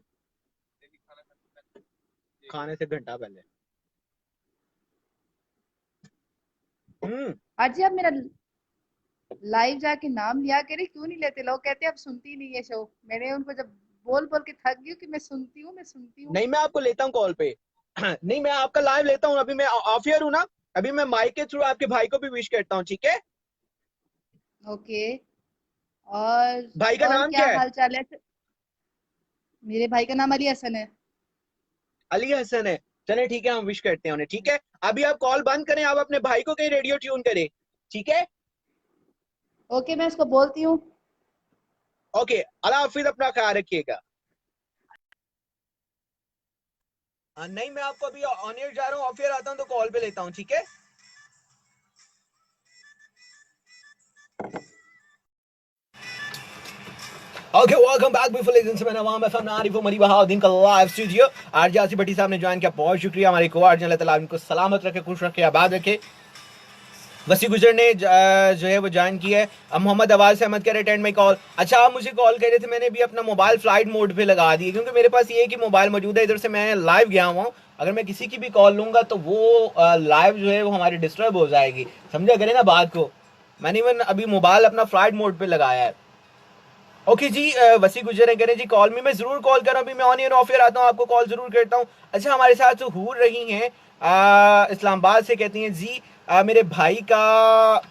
खाने से घंटा पहले। हम्म। आज जी आप मेरा लाइव जाके नाम लिया करे, क्यों नहीं लेते? लोग कहते हैं आप सुनती नहीं है शो। मैंने उनको जब बोल बोल के थक गई हूँ कि मैं सुनती हूँ, मैं सुनती हूँ। नहीं मैं आपको लेता हूँ कॉल पे। नहीं मैं आपका लाइव लेता हूँ, अभी मैं ऑफ ईयर हूँ ना। अभी मैं माइक के थ्रू आपके भाई को भी विश करता हूँ, ठीक है? ओके। और भाई का और नाम क्या क्या है? हाल चाल है? मेरे भाई का नाम अली हसन है। अली हसन है। चले ठीक है, हम विश करते हैं उन्हें। ठीक है, अभी आप कॉल बंद करें, आप अपने भाई को कहीं रेडियो ट्यून करें। ठीक है। ओके, मैं उसको बोलती हूँ। ओके, अल्लाह हाफिज, अपना ख्याल रखिएगा। नहीं, मैं आपको अभी ऑन एयर जा रहा हूँ, ऑफ एयर आता हूँ तो कॉल पे लेता हूँ। ठीक है। Okay, welcome back before legends में नवाम एफएम नारी फॉर मरी बहाउद्दीन का लाइव स्टूडियो। आरजे आसिफ भट्टी साहब ने ज्वाइन किया, बहुत शुक्रिया। हमारे को आरजे, अल्लाह ताला इनको सलामत रखे, खुश रखे, आबाद रखे। वसी गुजर ने जो है वो ज्वाइन किया है। अब मोहम्मद अवाज अहमद कह रहे अटेंड माई कॉल। अच्छा, आप मुझे कॉल कर रहे थे, मैंने भी अपना मोबाइल फ्लाइट मोड पे लगा दिया, क्योंकि मेरे पास ये है कि मोबाइल मौजूद है, इधर से मैं लाइव गया हुआ हूँ। अगर मैं किसी की भी कॉल लूंगा तो वो लाइव जो है वो हमारी डिस्टर्ब हो जाएगी, समझा करें ना बात को। मैंने इवन अभी मोबाइल अपना फ्लाइट मोड पे लगाया है। ओके जी, वसी गुजर कह रहे जी कॉल में, मैं जरूर कॉल कर रहा हूँ, अभी मैं ऑन ईयर ऑफ ईयर आता हूँ, आपको कॉल जरूर करता हूँ। अच्छा, हमारे साथ जो हूर रही हैं इस्लामाबाद से, कहती हैं जी मेरे भाई का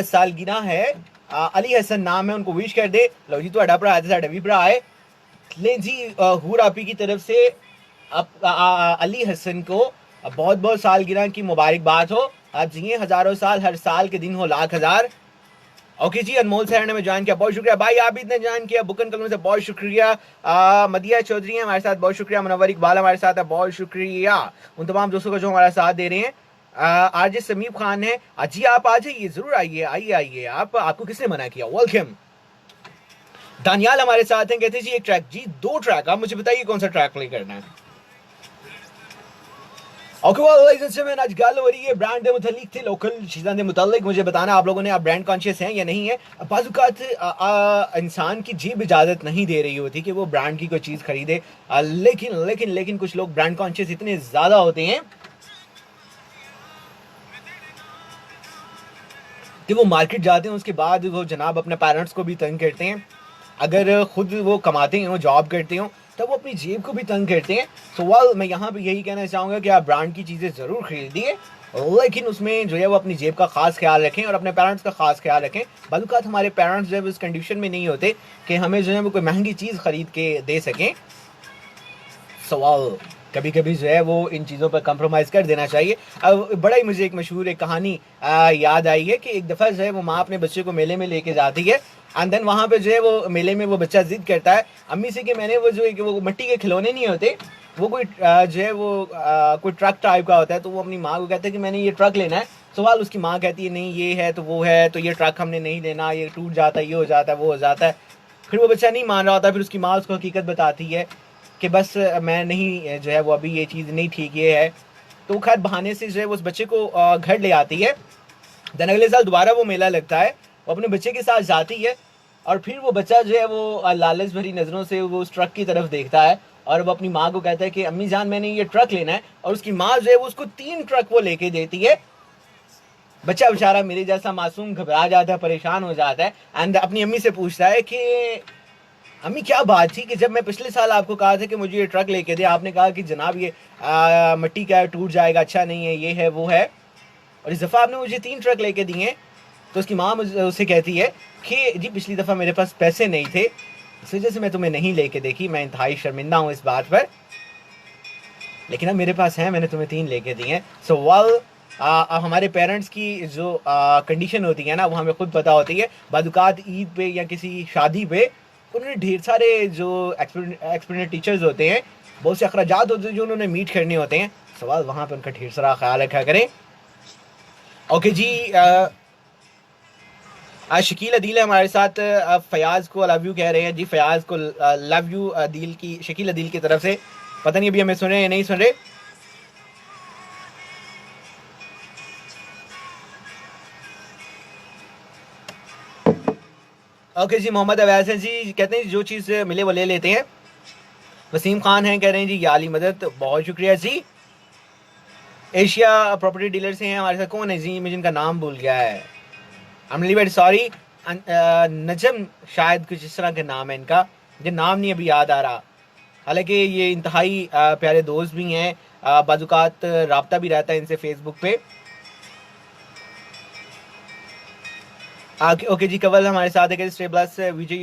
सालगिरह है, अली हसन नाम है, उनको विश कर दे। लो जी, ਤੁਹਾਡਾ ਭਰਾ है, साਡਾ भी भरा है। ले जी, हूर आपी की तरफ से अली हसन को बहुत बहुत सालगिरह की मुबारकबाद हो। आप जिए हजारों साल, हर साल के दिन हो लाख हजार। ओके जी, अनमोल सर ने ज्वाइन किया, बहुत शुक्रिया भाई। आप इतने ज्वाइन किया बुकन कलम से, बहुत शुक्रिया। मदिया चौधरी है हमारे साथ, बहुत शुक्रिया। मनवर इकबाल हमारे साथ है, बहुत शुक्रिया उन तमाम दोस्तों को जो हमारा साथ दे रहे हैं। आरजे समीप खान है, जी आप आ जाइए, जरूर आइए आइए आइए, आपको किसने मना किया, वेलकम। दानियाल हमारे साथ हैं, कहते जी एक ट्रैक, जी 2 ट्रैक, आप मुझे बताइए कौन सा ट्रैक प्ले करना है। Okay well ladies and gentleman, आज गल हो रही है ब्रांड के मुतालिक थे, लोकल चीज़ों के मुतालिक। मुझे बताना आप लोगों ने, आप ब्रांड कॉन्शियस हैं या नहीं है। बाज़ इंसान की जेब इजाज़त नहीं दे रही होती कि वो ब्रांड की कोई चीज़ खरीदे, लेकिन लेकिन लेकिन कुछ लोग ब्रांड कॉन्शियस इतने ज़्यादा होते हैं कि वो मार्केट जाते हैं, उसके बाद वो जनाब अपने पेरेंट्स को भी तंग करते हैं। अगर खुद वो कमाते हैं, वो जॉब करते हो, तब वो अपनी जेब को भी तंग करते हैं। सो वेल, मैं यहाँ पे यही कहना चाहूँगा कि आप ब्रांड की चीज़ें ज़रूर खरीदिए, लेकिन उसमें जो है वो अपनी जेब का खास ख्याल रखें और अपने पेरेंट्स का खास ख्याल रखें। बालूकात हमारे पेरेंट्स जो है उस कंडीशन में नहीं होते कि हमें जो है वो कोई महंगी चीज़ खरीद के दे सकें। सवाल कभी कभी जो है वो इन चीज़ों पर कंप्रोमाइज़ कर देना चाहिए। अब बड़ा ही मुझे एक मशहूर एक कहानी याद आई है कि एक दफ़ा जो है वो माँ अपने बच्चे को मेले में लेके जाती है, एंड देन वहाँ पे जो है वो मेले में वो बच्चा जिद करता है अम्मी से कि मैंने वो जो वो मिट्टी के खिलौने नहीं होते, वो कोई जो है वो कोई ट्रक टाइप का होता है, तो वो अपनी माँ को कहता है कि मैंने ये ट्रक लेना है। सवाल उसकी माँ कहती है नहीं ये है तो वो है, तो ये ट्रक हमने नहीं लेना, ये टूट जाता है, ये हो जाता है, वो हो जाता है। फिर वो बच्चा नहीं मान रहा होता, फिर उसकी माँ उसको हकीकत बताती है कि बस मैं नहीं जो है वो अभी ये चीज़ नहीं ठीक ये है। तो खैर बहाने से जो है वो उस बच्चे को घर ले आती है। देन अगले साल दोबारा वो मेला लगता है, वो अपने बच्चे के साथ जाती है, और फिर वो बच्चा जो है वो लालच भरी नज़रों से वो उस ट्रक की तरफ देखता है, और वो अपनी माँ को कहता है कि अम्मी जान मैंने ये ट्रक लेना है, और उसकी माँ जो है वो उसको 3 ट्रक वो लेके देती है। बच्चा बेचारा मेरे जैसा मासूम घबरा जाता है, परेशान हो जाता है, एंड अपनी अम्मी से पूछता है कि अम्मी क्या बात थी कि जब मैं पिछले साल आपको कहा था कि मुझे ये ट्रक लेके दे, आपने कहा कि जनाब ये मिट्टी का है, टूट जाएगा, अच्छा नहीं है, ये है वो है, और इस दफ़ा आपने मुझे 3 ट्रक लेके दिए हैं। तो उसकी माँ उससे कहती है कि जी पिछली दफ़ा मेरे पास पैसे नहीं थे, इस वजह से मैं तुम्हें नहीं लेके देखी, मैं इंतहाई शर्मिंदा हूँ इस बात पर, लेकिन अब मेरे पास है, मैंने तुम्हें 3 लेके दिए हैं। सो वेल, हमारे पेरेंट्स की जो कंडीशन होती है ना, वो हमें खुद पता होती है। बादुकात ईद पे या किसी शादी पे उन्होंने ढेर सारे जो एक्सपीरियंस टीचर्स होते हैं, बहुत से अखराजात होते हैं जो उन्होंने मीट करने होते हैं। सवाल वहाँ पे उनका ढेर सारा ख्याल रखा करें। ओके जी, शकील अदील है हमारे साथ, फयाज को लव यू कह रहे हैं जी, फयाज को लव यू अदील की, शकील अदील की तरफ से। पता नहीं अभी हमें सुन रहे हैं या नहीं सुन रहे। ओके जी, मोहम्मद अवैस हैं जी, कहते हैं जो चीज़ मिले वो ले लेते हैं। वसीम खान हैं, कह रहे हैं जी याली मदद, बहुत शुक्रिया जी। एशिया प्रॉपर्टी डीलर से हैं हमारे साथ, कौन है जी, मुझे इनका नाम भूल गया है, I am really very sorry. Najam शायद कुछ इस तरह का नाम है इनका, मुझे नाम नहीं अभी याद आ रहा। हालांकि ये इंतहाई प्यारे दोस्त भी हैं, बाजुकात रब्ता भी रहता है इनसे फेसबुक पे। ओके जी, कवल हमारे साथ है stay plus Vijay,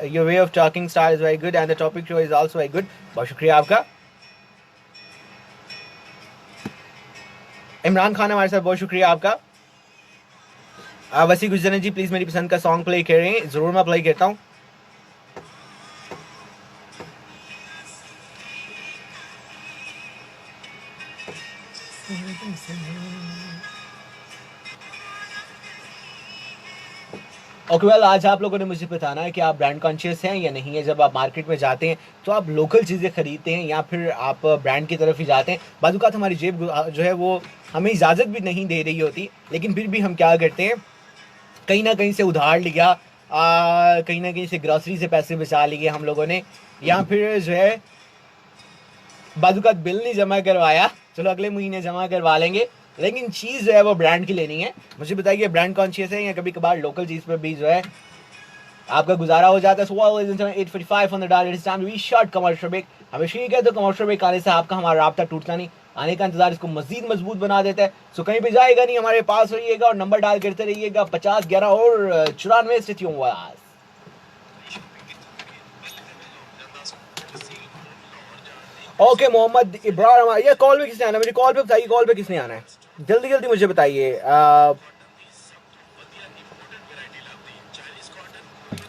your way of talking style is very good and the topic show is also very good. बहुत शुक्रिया आपका। इमरान खान हमारे साथ, बहुत शुक्रिया आपका। वसी गुजरन जी प्लीज मेरी पसंद का सॉन्ग प्ले करें, जरूर मैं प्ले करता हूँ। ओके वेल, आज आप लोगों ने मुझे बताना है कि आप ब्रांड कॉन्शियस हैं या नहीं है। जब आप मार्केट में जाते हैं तो आप लोकल चीज़ें खरीदते हैं या फिर आप ब्रांड की तरफ ही जाते हैं। बाज़ हमारी जेब जो है वो हमें इजाज़त भी नहीं दे रही होती, लेकिन फिर भी हम क्या करते हैं, कहीं ना कहीं से उधार लिया, कहीं ना कहीं से ग्रॉसरी से पैसे बचा लिए हम लोगों ने, या फिर जो है बाजुकात बिल नहीं जमा करवाया, चलो अगले महीने जमा करवा लेंगे, लेकिन चीज़ जो है वो ब्रांड की लेनी है। मुझे बताइए, ब्रांड कॉन्शियस है या कभी कभार लोकल चीज़ पर भी जो है आपका गुजारा हो जाता है। सो 8:45 on the dot, it's time to be short commercial break। हमेशा ये कहते हो कमर्शियल ब्रेक आने से आपका हमारा राब्ता टूटता नहीं, आने का इंतजार इसको मजीद मजबूत बना देता है। सो कहीं पे जाएगा नहीं, हमारे पास रहिएगा और नंबर डायल करते रहिएगा 50 11 और 94 स्थितियों वास। ओके मोहम्मद इब्राहिम, ये कॉल पे किसने आना है मुझे कॉल पे बताइए, कॉल पे किसने आना है जल्दी जल्दी मुझे बताइए।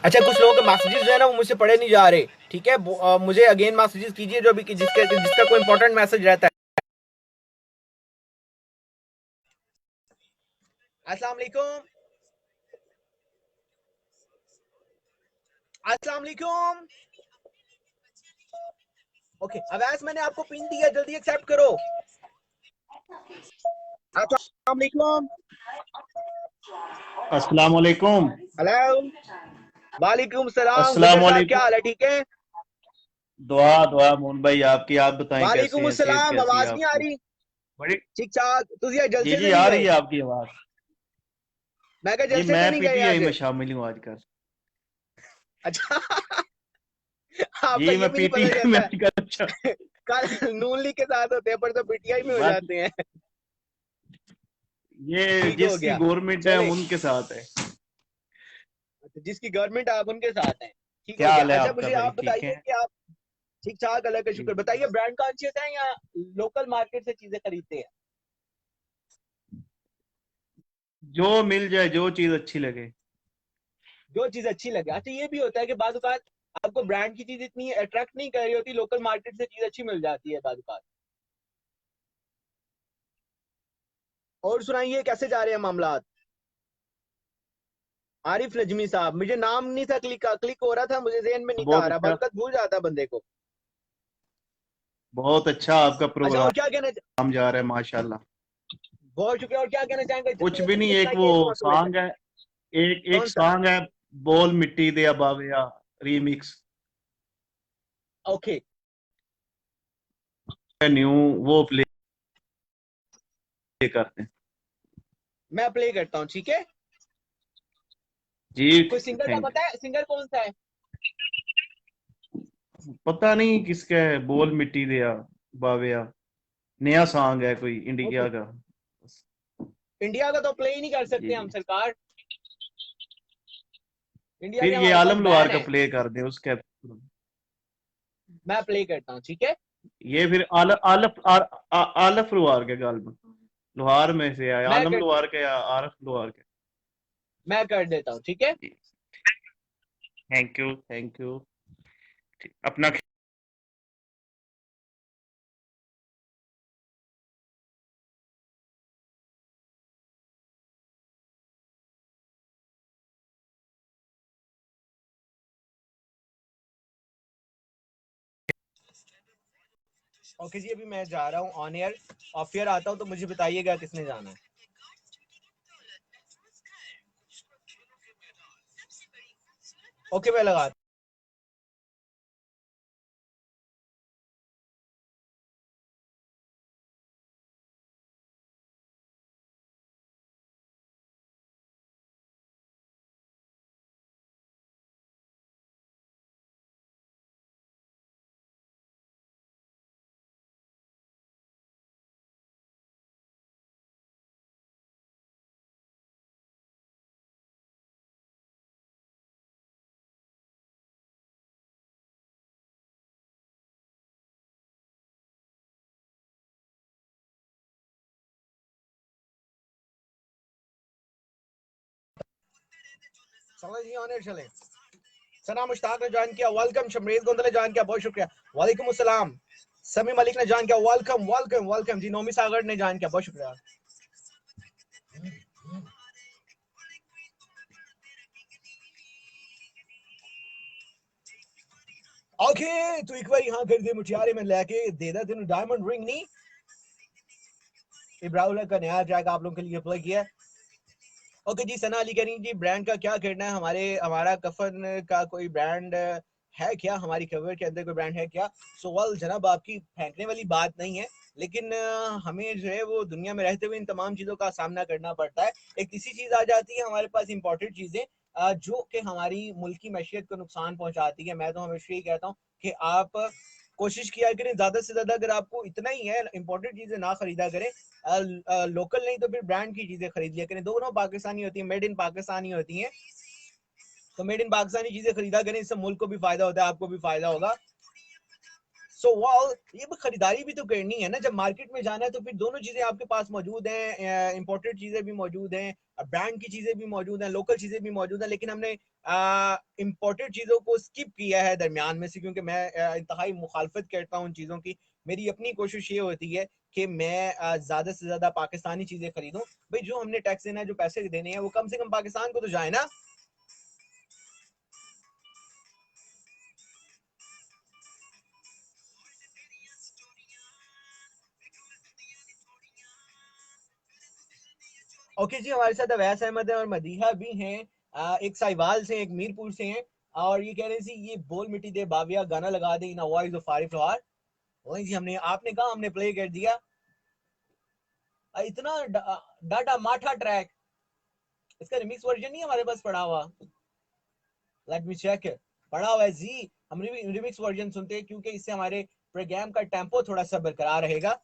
अच्छा, कुछ लोगों के मैसेजेस जो है ना वो मुझसे पढ़े नहीं जा रहे, ठीक है। मुझे अगेन मैसेजेस कीजिए जो भी जिसका कोई इंपॉर्टेंट मैसेज रहता है। अस्सलाम वालेकुम, अस्सलाम वालेकुम। ओके अवैस, मैंने आपको पिन दिया, जल्दी एक्सेप्ट करो। अस्सलाम वालेकुम। अस्सलाम वालेकुम। हेलो, वालेकुम सलाम। अस्सलाम गुजर साहब क्या वालेकुम। हाल है, ठीक है? दुआ दुआ मोहन भाई आपकी, आप बताएं कैसे वालेकुम हैं, सेहत सलाम, कैसी है आवाज नहीं आ आपकी? रही? बड़ी ठीक ठाक, तुझे जी जलसे जी से नहीं आ गए? रही है आपकी आवाज। मैं क्या जी जलसे से मैं नहीं गए पीटीआई आज? में शामिल हूँ आजकल। अच्छा आपका जी ये मैं भी नहीं पता पीटीआई में चलता आजकल। अच्छा कल नून लीग के साथ होते हैं पर तो पीटीआई में हो बस जाते हैं। ये ठीक हो जिसकी गया, गवर्नमेंट है हम चले। उनके साथ है। जिसकी गवर्नमेंट आप उनके साथ हैं, ठीक हो क्या गया। हाल है अच्छा आपका मुझे भाई, आप ठीक बताइए है? कि आप ठीक ठाक, अल्लाह का जी शुक्र। बताइए, ब्रांड कॉन्शियस है या लोकल मार्केट से चीजें खरीदते हैं? जो मिल जाए, जो चीज अच्छी लगे। जो चीज अच्छी लगे। अच्छा ये भी होता है कि बाद औक़ात आपको ब्रांड की चीज इतनी अट्रैक्ट नहीं कर रही होती, लोकल मार्केट से चीज अच्छी मिल जाती है बाद औक़ात। और सुनाइए, कैसे जा रहे हैं मामला? आरिफ नजमी साहब, मुझे नाम नहीं था क्लिक क्लिक हो रहा था, मुझे जेहन में नहीं था आ बहुत रहा, अच्छा, बाद औक़ात भूल जाता बंदे को। बहुत अच्छा आपका अच्छा, और प्रोग्राम क्या कहना, जा रहा है माशाल्लाह। बहुत शुक्रिया। और क्या कहना चाहेंगे? कुछ जल्दी भी जल्दी नहीं, मुझे एक वो बताइए इस मौसम पे। सॉन्ग है, एक एक कौन सा? सॉन्ग है, बोल मिट्टी दे बाविया रीमिक्स ओके, न्यू, वो प्ले करते हैं। मैं प्ले करता हूँ, ठीक है। जी कोई सिंगर का थैंक पता है, सिंगर कौन सा है? यू। पता नहीं किसका है, बोल मिट्टी दिया बाविया, नया सॉन्ग है कोई ओके, इंडिया का। इंडिया का तो प्ले ही नहीं कर जी सकते हम जी, सरकार, इंडिया के फिर ये हमारे पास आलम लोहार बैन का है। प्ले कर दे उसके। मैं प्ले करता हूँ, ठीक है। ये फिर आलफ लोहार के गाल में, लोहार में से है, मैं आलम कर लोहार के या आरफ लोहार के। मैं कर देता हूँ, ठीक है। जी थैंक यू थैंक यू। अपना ओके जी, अभी मैं जा रहा हूँ ऑन एयर, ऑफ एयर आता हूँ तो मुझे बताइएगा किसने जाना है। ओके, मैं लगा चलो जी ऑन एयर चले। सना मुश्ताक ने ज्वाइन किया, वेलकम। शमरीद गोंदल ने ज्वाइन किया, बहुत शुक्रिया। वालेकुम अस्सलाम। समी मलिक ने ज्वाइन किया, वेलकम वेलकम वेलकम जी। नोमी सागर ने ज्वाइन किया, बहुत शुक्रिया। ओके तो एक बार यहाँ कर दे मुठियारे में लेके दे दा तेन डायमंड रिंग नहीं। इब्राहिम का नया ट्रैक आप लोगों के लिए प्ले किया। ओके जी। सना अली करीम जी, ब्रांड का क्या करना है? हमारा कफन का कोई ब्रांड है क्या? हमारी कवर के अंदर कोई ब्रांड है क्या? सो वेल जनाब, आपकी फेंकने वाली बात नहीं है, लेकिन हमें जो है वो दुनिया में रहते हुए इन तमाम चीज़ों का सामना करना पड़ता है। एक तीसरी चीज़ आ जाती है हमारे पास, इंपॉर्टेंट चीज़ें जो कि हमारी मुल्क की मैशियत को नुकसान पहुंचाती है। मैं तो हमेशा ये कहता हूँ कि आप कोशिश किया करें ज़्यादा से ज़्यादा, अगर आपको इतना ही है, इंपॉर्टेंट चीज़ें ना खरीदा करें। लोकल नहीं तो फिर ब्रांड की चीज़ें खरीद लिया करें। दोनों पाकिस्तानी होती हैं, मेड इन पाकिस्तानी होती हैं, तो मेड इन पाकिस्तानी चीज़ें खरीदा करें। इससे मुल्क को भी फ़ायदा होता है, आपको भी फ़ायदा होगा। सो वाल ये खरीदारी भी तो करनी है ना, जब मार्केट में जाना है तो फिर दोनों चीजें आपके पास मौजूद हैं। इंपोर्टेड चीजें भी मौजूद हैं, ब्रांड की चीजें भी मौजूद हैं, लोकल चीजें भी मौजूद हैं, लेकिन हमने इंपोर्टेड चीजों को स्किप किया है दरमियान में से, क्योंकि मैं इंतहाई मुखालफत करता हूँ उन चीजों की। मेरी अपनी कोशिश ये होती है कि मैं ज्यादा से ज्यादा पाकिस्तानी चीजें खरीदूं। भाई जो हमने टैक्स देना है, जो पैसे देने हैं, वो कम से कम पाकिस्तान को तो जाए ना। ओके जी, हमारे साथ अवैस अहमद है और मदीहा भी हैं। एक साहिवाल से, एक मीरपुर से हैं, और ये कह रहे थे ये बोल मिट्टी दे बाविया गाना लगा दे इन वॉइस ऑफ आरिफ लोहार। वही जी, आपने कहा, हमने प्ले कर दिया। इतना डाटा माठा ट्रैक, इसका रिमिक्स वर्जन नहीं हमारे पास पड़ा हुआ। Let me check. पड़ा हुआ है जी, हम रिमिक्स वर्जन सुनते हैं क्योंकि इससे हमारे प्रोग्राम का टेम्पो थोड़ा सा बरकरार रहेगा।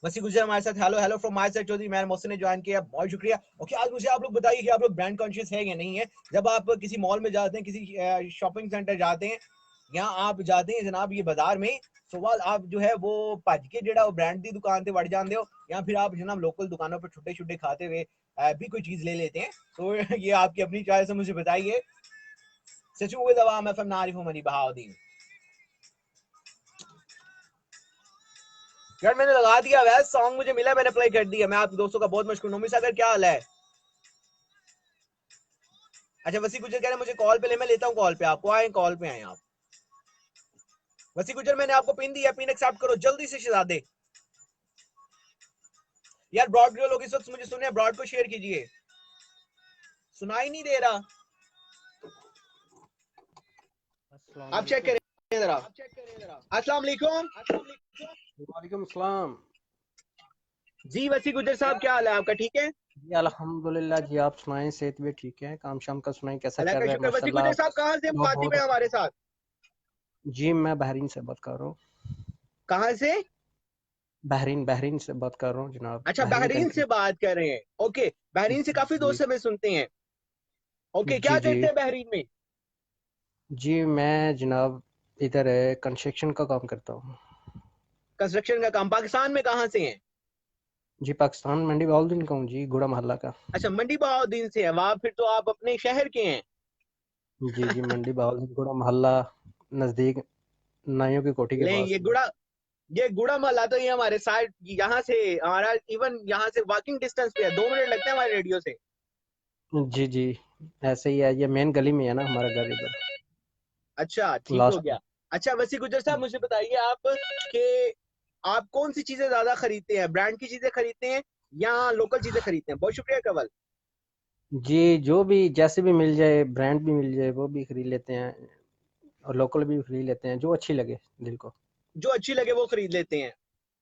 वसी गुजर हमारे साथ, hello hello from my side. Chaudhry मैं मोहसिन ने ज्वाइन किया, बहुत शुक्रिया। ओके, आज मुझे आप लोग बताइए कि आप लोग ब्रांड कॉन्शियस है या नहीं है? जब आप किसी मॉल में जाते हैं, किसी शॉपिंग सेंटर जाते हैं, यहाँ आप जाते हैं जनाब ये बाजार में, सवाल आप जो है वो भज के जेड़ा वो ब्रांड की दुकान से वड़ जाते हो, या फिर आप जनाब लोकल दुकानों पर छुट्टे छुट्टे खाते हुए भी कोई चीज ले लेते हैं? तो ये आपकी अपनी चॉइस है, मुझे बताइए। Sachu with Awam FM नारिफ money Bahauddin. यार मैंने लगा दिया वैसे सॉन्ग, मुझे मिला, मैंने प्ले कर दिया। मैं आप दोस्तों का बहुत मशहूर। नोमी सागर क्या हाल है? अच्छा, वसी गुजर कह रहे हैं मुझे कॉल पे ले, मैं लेता हूँ कॉल पे, आपको आए कॉल पे आए आप। वसी गुजर मैंने आपको पिन दिया, पिन एक्सेप्ट करो जल्दी से शहजादे। यार ब्रॉड जो लोग इस वक्त मुझे सुने, ब्रॉड को शेयर कीजिए, सुनाई नहीं दे रहा। आप चेक करें जरा। अस्सलाम वालेकुम। वालेकुम सलाम जी वसी गुजर साहब क्या हाल है आपका? ठीक है जी, अल्हम्दुलिल्लाह जी। आप सुनाएं, सेहत भी ठीक है? काम शाम का सुनाएं, कैसा अल्लाह चल का रहा है? शुक्र। वसी माशाल्लाह गुजर साहब कहाँ से दुआ मुखातिब बहुत है अच्छी हमारे है। साथ? जी मैं बहरीन से बात कर रहा हूँ। कहाँ से? बहरीन बहरीन से बात कर रहा हूँ जनाब, अच्छा, बहरीन बहरीन कंट्री। से बात कर रहे हैं। ओके, बहरीन से काफी जी दोस्त हमें सुनते हैं। ओके, जी क्या जी करते हैं बहरीन में? जी मैं जनाब इधर कंस्ट्रक्शन का काम करता हूँ। कंस्ट्रक्शन का काम। पाकिस्तान में कहाँ से हैं? जी पाकिस्तान मंडी बहाउद्दीन का हूँ जी, गुड़ा मोहल्ला का। अच्छा, मंडी बहाउद्दीन से है। वाह, फिर तो आप अपने शहर के हैं। जी जी मंडी बहाउद्दीन गुड़ा मोहल्ला, नजदीक नाइयों की कोठी के ले पास। ये गुड़ा महला तो ये हमारे साइड, यहाँ से हमारा इवन यहाँ से वॉकिंग डिस्टेंस पे है, 2 मिनट लगते हैं हमारे रेडियो से। जी जी ऐसे ही है, ये मेन गली में है ना हमारा घर इधर, अच्छा, ठीक हो लास्ट गया। में। अच्छा वसी गुजर साहब, मुझे बताइए आप कि आप कौन सी चीजें ज्यादा खरीदते हैं? ब्रांड की चीजें खरीदते हैं या लोकल चीजें खरीदते हैं? बहुत शुक्रिया कवल। जी जो भी जैसे भी मिल जाए, ब्रांड भी मिल जाए वो भी खरीद लेते हैं, और लोकल भी खरीद लेते हैं, जो अच्छी लगे दिल को। जो अच्छी लगे वो खरीद लेते हैं,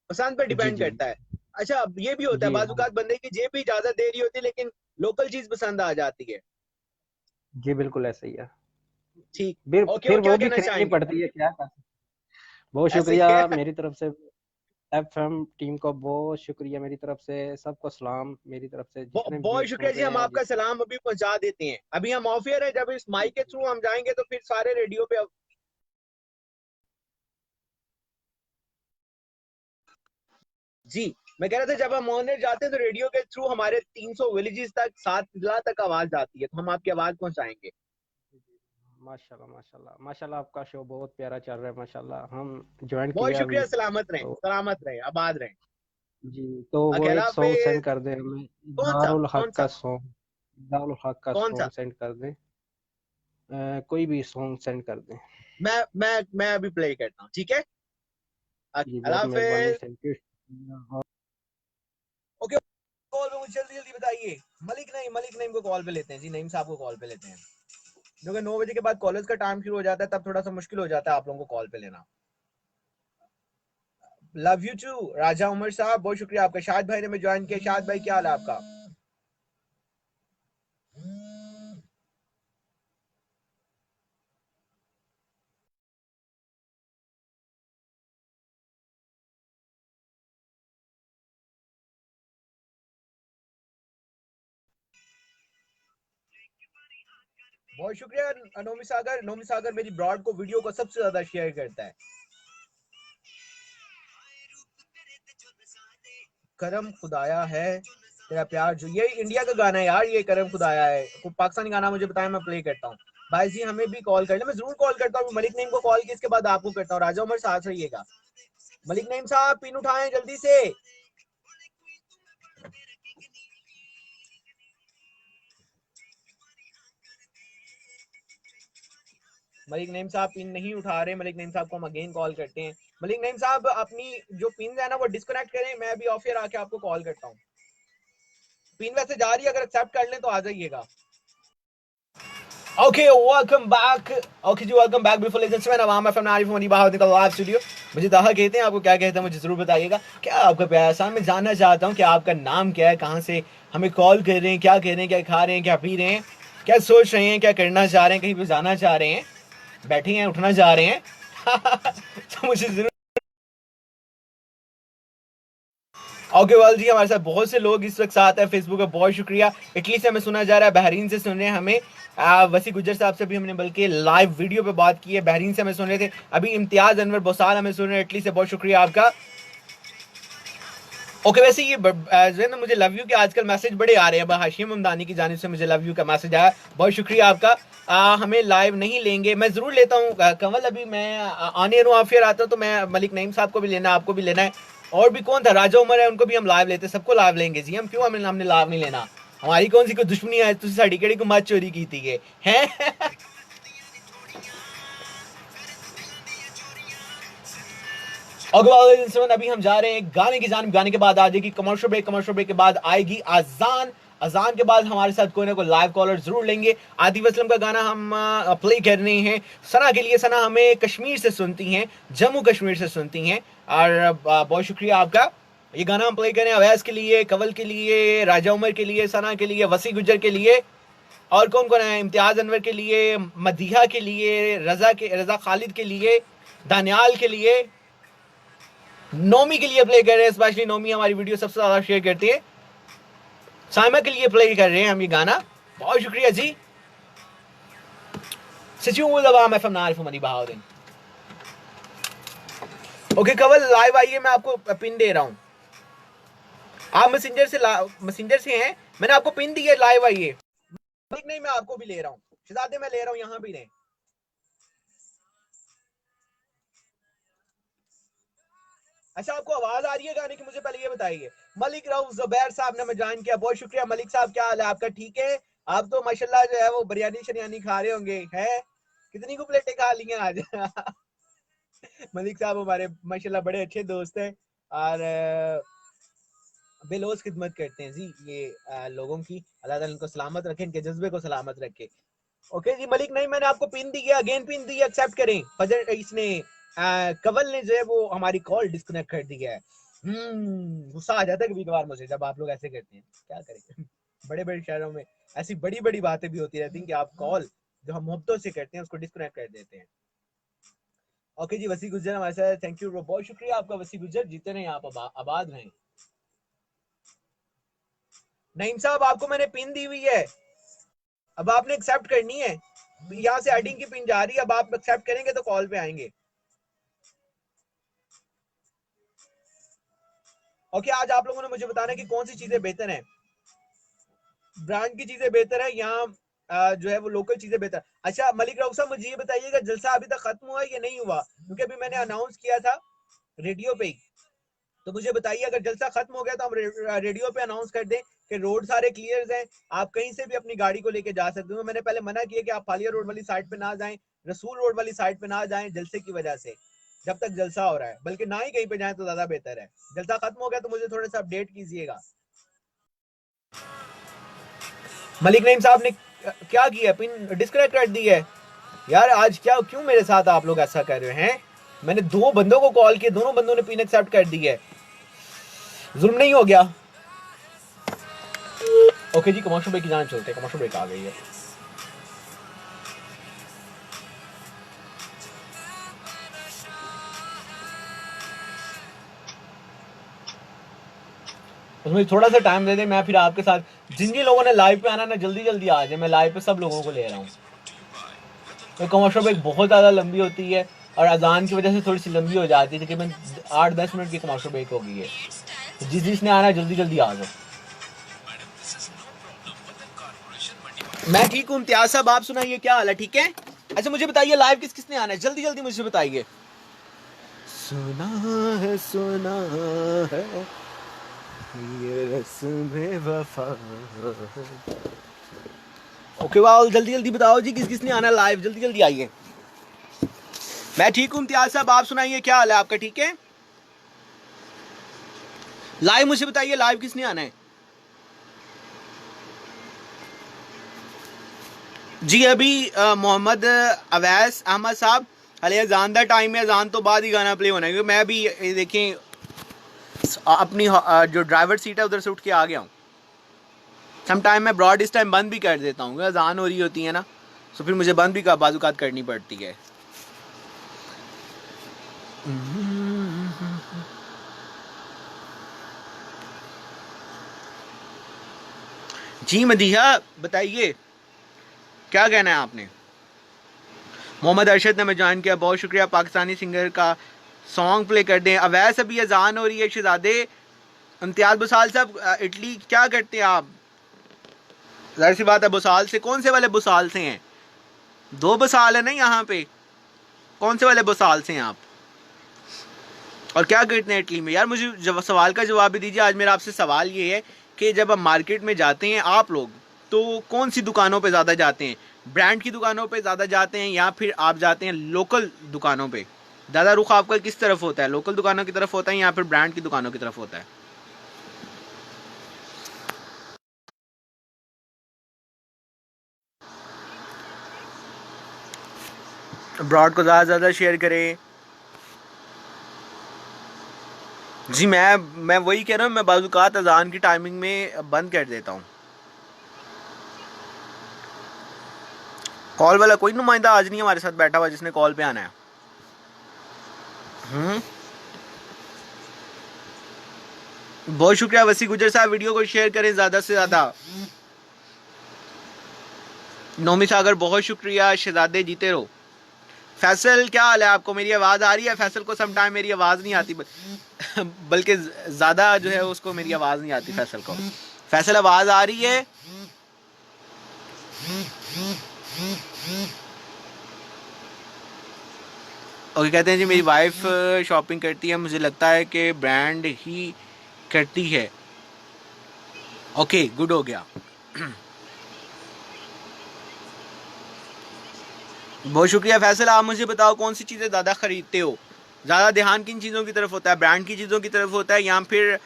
पसंद पे जी डिपेंड जी करता है। अच्छा, अब ये भी होता है जी बाजुकात बंदे की जेब भी इजाजत दे रही होती है, लेकिन लोकल चीज पसंद आ जाती है। जी बिल्कुल ऐसा ही है। ठीक। ओके, फिर और क्या वो भी कहना खरीदनी चाहेंगे? पड़ती है, क्या कर सकते हैं। बहुत ऐसे शुक्रिया ही है। मेरी तरफ से, एफएम टीम को बहुत शुक्रिया मेरी तरफ से, सबको सलाम मेरी तरफ से, जितने भी बहुत शुक्रिया सुन जी, रहे हम हैं आपका सलाम अभी पहुंचा देते हैं। अभी हम ऑफ एयर है, जब इस माइक के थ्रू हम जाएंगे तो फिर सारे रेडियो पे जी। मैं कह रहा था जब हम ऑनर जाते हैं तो रेडियो के थ्रू हमारे 300 विलेजेस तक 7 जिला तक आवाज जाती है, तो हम आपकी आवाज पहुंचाएंगे। माशाल्लाह माशाल्लाह माशाल्लाह, आपका शो बहुत प्यारा चल रहा है माशाल्लाह। हम ज्वाइन बहुत किया अभी, शुक्रिया, सलामत रहें, तो सलामत रहें, आबाद रहें। जी, तो वो अकेला एक पे सॉन्ग सेंड कर दें हमें, कौन सा दारुल कौन हक का सा सॉन्ग, दारुल हक का कौन सा? सॉन्ग सेंड कर दें। कोई भी सॉन्ग सेंड कर दें। मैं अभी प्ले करता हूँ, ठीक है। जी अल्लाह बहुत मेहरबानी, हाफिज। Thank you. ओके, कॉल पे मुझे जल्दी जल्दी बताइए। मलिक नईम को कॉल पे लेते हैं जी, नईम साहब को कॉल पे लेते हैं, क्योंकि 9 बजे के बाद कॉलेज का टाइम शुरू हो जाता है, तब थोड़ा सा मुश्किल हो जाता है आप लोगों को कॉल पे लेना। लव यू टू राजा उमर साहब, बहुत शुक्रिया आपका। शाहिद भाई ने हमें ज्वाइन किया। शाहिद भाई क्या हाल है आपका? बहुत शुक्रिया नोमी सागर मेरी ब्रॉड को वीडियो को सबसे ज्यादा शेयर करता है। करम खुदाया है तेरा प्यार जो, ये इंडिया का गाना है यार, ये करम खुदाया है। कोई पाकिस्तानी गाना मुझे बताया, मैं प्ले करता हूँ। भाई जी हमें भी कॉल कर ले, मैं जरूर कॉल करता हूँ। मलिक नईम को कॉल किया, इसके बाद आपको करता हूँ। राजा उमर साथ रहिएगा। मलिक नईम साहब पिन उठाएं जल्दी से। मलिक नईम साहब पिन नहीं उठा रहे। मलिक नईम साहब को हम अगेन कॉल करते हैं। मलिक नईम साहब अपनी जो पिन है ना वो डिस्कनेक्ट करें, मैं अभी ऑफ एयर आके आपको कॉल करता हूँ। पिन वैसे जा रही है, अगर एक्सेप्ट कर लें तो आ जाइएगा। Okay, welcome back. Okay ji, welcome back. Before ladies and gentlemen, अब मैं आरिफ मनी बाहर निकल लाइव स्टूडियो। मुझे दाहा कहते हैं, आपको क्या कहते हैं मुझे जरूर बताइएगा। क्या आपका प्यारा सा, मैं जानना चाहता हूँ कि आपका नाम क्या है, कहाँ से हमें कॉल कर रहे हैं, क्या कर रहे हैं, क्या खा रहे हैं, क्या पी रहे हैं, क्या सोच रहे हैं, क्या करना चाह रहे हैं, कहीं पे जाना चाह रहे हैं, बैठे हैं, उठना चाह रहे हैं तो मुझे जरूर। ओके वाल जी, हमारे साथ बहुत से लोग इस वक्त साथ हैं फेसबुक पे, बहुत शुक्रिया। इटली से हमें सुना जा रहा है, बहरीन से सुन रहे हैं हमें। वसी गुजर साहब से भी हमने बल्कि लाइव वीडियो पे बात की है, बहरीन से हमें सुन रहे थे। अभी इम्तियाज अनवर बोसाल हमें सुन रहे हैं इटली से, बहुत शुक्रिया आपका। ओके वैसे ये जो है ना, मुझे लव यू के आजकल मैसेज बड़े आ रहे हैं। हाशिम हमदानी की जानिब से मुझे लव यू का मैसेज आया, बहुत शुक्रिया आपका। हमें लाइव नहीं लेंगे, मैं जरूर लेता हूँ कंवल। अभी मैं ऑन एयर ऑफ एयर आता हूँ, तो मैं मलिक नईम साहब को भी लेना है, आपको भी लेना है, और भी कौन था, राजा उमर है, उनको भी हम लाइव लेते हैं, सबको लाइव लेंगे जी हम। क्यों हमने लाइव नहीं लेना? हमारी कौन सी कोई दुश्मनी है? तुझे साड़ी केड़ी को मत चोरी की थी हैं अभी हम जा रहे हैं गाने की जानिब। गाने के बाद आ जाएगी कमर्शियल ब्रेक, कमर्शियल ब्रेक के बाद आएगी अजान, अजान के बाद हमारे साथ कोई ना कोई लाइव कॉलर जरूर लेंगे। आतिफ असलम का गाना हम प्ले कर रहे हैं सना के लिए। सना हमें कश्मीर से सुनती हैं, जम्मू कश्मीर से सुनती हैं, और बहुत शुक्रिया आपका। ये गाना हम प्ले करें अवैस के लिए, कवल के लिए, राजा उमर के लिए, सना के लिए, वसी गुजर के लिए, और कौन कौन है, इम्तियाज अनवर के लिए, मदीहा के लिए, रजा खालिद के लिए, दानियाल के लिए, नोमी के लिए प्ले कर रहे हैं। स्पेशली नोमी हमारी वीडियो सबसे ज्यादा शेयर करती है। साइमा के लिए प्ले कर रहे हैं हम ये गाना, बहुत शुक्रिया जी। ओके कवल लाइव आइए, मैं आपको पिन दे रहा हूं। आप मैसेंजर से हैं, मैंने आपको पिन दी है, लाइव आइए। नहीं मैं आपको भी ले रहा हूँ, शहजादे मैं ले रहा हूँ, यहाँ भी नहीं। अच्छा आपको आवाज आ रही है गाने की? मुझे पहले ये बताइए। मलिक रऊफ जुबैर साहब ने हमें ज्वाइन किया, बहुत शुक्रिया मलिक साहब। क्या हाल है आपका? ठीक है। आप तो माशाल्लाह जो है वो बिरयानी शरियानी खा रहे होंगे, हैं? कितनी को प्लेटें खा ली हैं आज मलिक साहब हमारे माशाल्लाह बड़े अच्छे दोस्त हैं, और बेलोस खिदमत करते हैं जी ये लोगों की। अल्लाह ताला इनको सलामत रखे, इनके जज्बे को सलामत रखे। ओके जी मलिक नहीं, मैंने आपको पिन दी है, अगेन पिन दी है, एक्सेप्ट करें। फजर इसने कवल ने जो है वो हमारी कॉल डिस्कनेक्ट कर दी है। गुस्सा आ जाता है कभी कभार मुझे जब आप लोग ऐसे करते हैं, क्या करें बड़े बड़े शहरों में ऐसी बड़ी बड़ी बातें भी होती रहती हैं कि आप कॉल जो हम मोहब्बतों से करते हैं उसको डिस्कनेक्ट कर देते हैं। ओके जी वसी गुजर हमारे साथ, थैंक यू, बहुत शुक्रिया आपका वसी गुजर, जीते रहें आप, आबाद रहें। नईम साहब आपको मैंने पिन दी हुई है, अब आपने एक्सेप्ट करनी है। यहाँ से एडिंग की पिन जा रही है, अब आप एक्सेप्ट करेंगे तो कॉल पे आएंगे। ओके, आज आप लोगों ने मुझे बताना है कि कौन सी चीजें बेहतर हैं, ब्रांड की चीजें बेहतर है या जो है वो लोकल चीजें बेहतर। अच्छा मलिक राउफ साहब, मुझे ये बताइएगा जलसा अभी तक खत्म हुआ है या नहीं हुआ, क्योंकि अभी मैंने अनाउंस किया था रेडियो पे ही। तो मुझे बताइए अगर जलसा खत्म हो गया तो हम रेडियो पे अनाउंस कर दें कि रोड सारे क्लियर हैं, आप कहीं से भी अपनी गाड़ी को लेके जा सकते हो। मैंने पहले मना किया कि आप फालिया रोड वाली साइड पे ना जाएं, रसूल रोड वाली साइड पे ना जाएं जलसे की वजह से, जब तक जलसा हो रहा है, बल्कि ना ही कहीं पे जाएं तो ज्यादा बेहतर है। जलसा खत्म हो गया तो मुझे थोड़ा सा अपडेट कीजिएगा। मलिक नईम साहब ने क्या किया, पिन डिस्कनेक्ट कर दी है यार। आज क्या क्यों मेरे साथ आप लोग ऐसा कर रहे हैं? मैंने 2 बंदों को कॉल किया, दोनों बंदों ने पिन एक्सेप्ट कर दी है। जुल्म नहीं हो गया? ओके जी, कमर्शियल ब्रेक की जान चलते हैं, कमर्शियल ब्रेक आ गई है। उसमें थोड़ा सा टाइम दे दे, मैं फिर आपके साथ जिन जिन लोगों ने लाइव पे आना ना जल्दी जल्दी आ जाए, मैं लाइव पे सब लोगों को ले रहा हूँ। तो कमर्शियल ब्रेक बहुत ज़्यादा लंबी होती है और अजान की वजह से थोड़ी सी लंबी हो जाती है, तकरीबन 8-10 मिनट की कमर्शियल ब्रेक हो गई है। तो जिसने आना जल्दी जल्दी आ जाओ। मैं ठीक हूँ इम्तियाज साहब, आप सुनाइए क्या हाल है? ठीक है। अच्छा मुझे बताइए लाइव किस किसने आना है, जल्दी जल्दी मुझे बताइए। सुना है ये रस्म वफा। ओके वाह, जल्दी जल्दी बताओ जी किस किसने आना है लाइव, जल्दी जल्दी आइए। मैं ठीक हूँ इम्तियाज साहब, आप सुनाइए क्या हाल है आपका? ठीक है। लाइव मुझे बताइए लाइव किसने आना है जी। अभी मोहम्मद अवैस अहमद साहब, अले अजान का टाइम है, अजान तो बाद ही गाना प्ले होना है, क्योंकि मैं भी देखें अपनी जो ड्राइवर सीट है उधर से उठ के आ गया हूँ। सम टाइम मैं ब्रॉड इस टाइम बंद भी कर देता हूँ, अजान हो रही होती है ना, तो फिर मुझे बंद भी बाजुकात करनी पड़ती है। जी मदीहा बताइए क्या कहना है आपने? मोहम्मद अरशद ने मैं ज्वाइन किया, बहुत शुक्रिया। पाकिस्तानी सिंगर का सॉन्ग प्ले कर दें। अवैस अभी अजान हो रही है। शहजादे इम्तियाज बुसाल साहब इटली क्या करते हैं आप? जाहिर सी बात है बुसाल से, कौन से वाले बुसाल से हैं? 2 बुसाल है ना यहाँ पे, कौन से वाले बुसाल से हैं आप और क्या करते हैं इटली में? यार मुझे सवाल का जवाब भी दीजिए। आज मेरा आपसे सवाल ये है कि जब आप मार्केट में जाते हैं आप लोग, तो कौन सी दुकानों पे ज़्यादा जाते हैं? ब्रांड की दुकानों पे ज़्यादा जाते हैं या फिर आप जाते हैं लोकल दुकानों पे? ज़्यादा रुख आपका किस तरफ होता है, लोकल दुकानों की तरफ होता है या फिर ब्रांड की दुकानों की तरफ होता है? ब्रॉड को ज़्यादा से ज़्यादा शेयर करें जी। मैं वही कह रहा हूँ, मैं बाज़-औक़ात अज़ान की टाइमिंग में बंद कर देता हूँ। कॉल वाला कोई नुमाइंदा आज नहीं हमारे साथ बैठा हुआ जिसने कॉल पे आना है। बहुत शुक्रिया वसी गुजर साहब, वीडियो को शेयर करें ज़्यादा से ज़्यादा। नोमी सागर बहुत शुक्रिया। शहजादे जीते रहो। फैसल क्या हाल है आपको? मेरी आवाज़ आ रही है? फैसल को सम टाइम मेरी आवाज़ नहीं आती, बल्कि ज़्यादा जो है उसको मेरी आवाज़ नहीं आती फैसल को। फैसल आवाज़ आ रही है? ओके कहते हैं जी मेरी वाइफ शॉपिंग करती है, मुझे लगता है कि ब्रांड ही करती है। ओके गुड हो गया। बहुत शुक्रिया फैसल। आप मुझे बताओ कौन सी चीज़ें ज़्यादा ख़रीदते हो? ज़्यादा ध्यान किन चीज़ों की तरफ होता है, ब्रांड की चीज़ों की तरफ होता है या फिर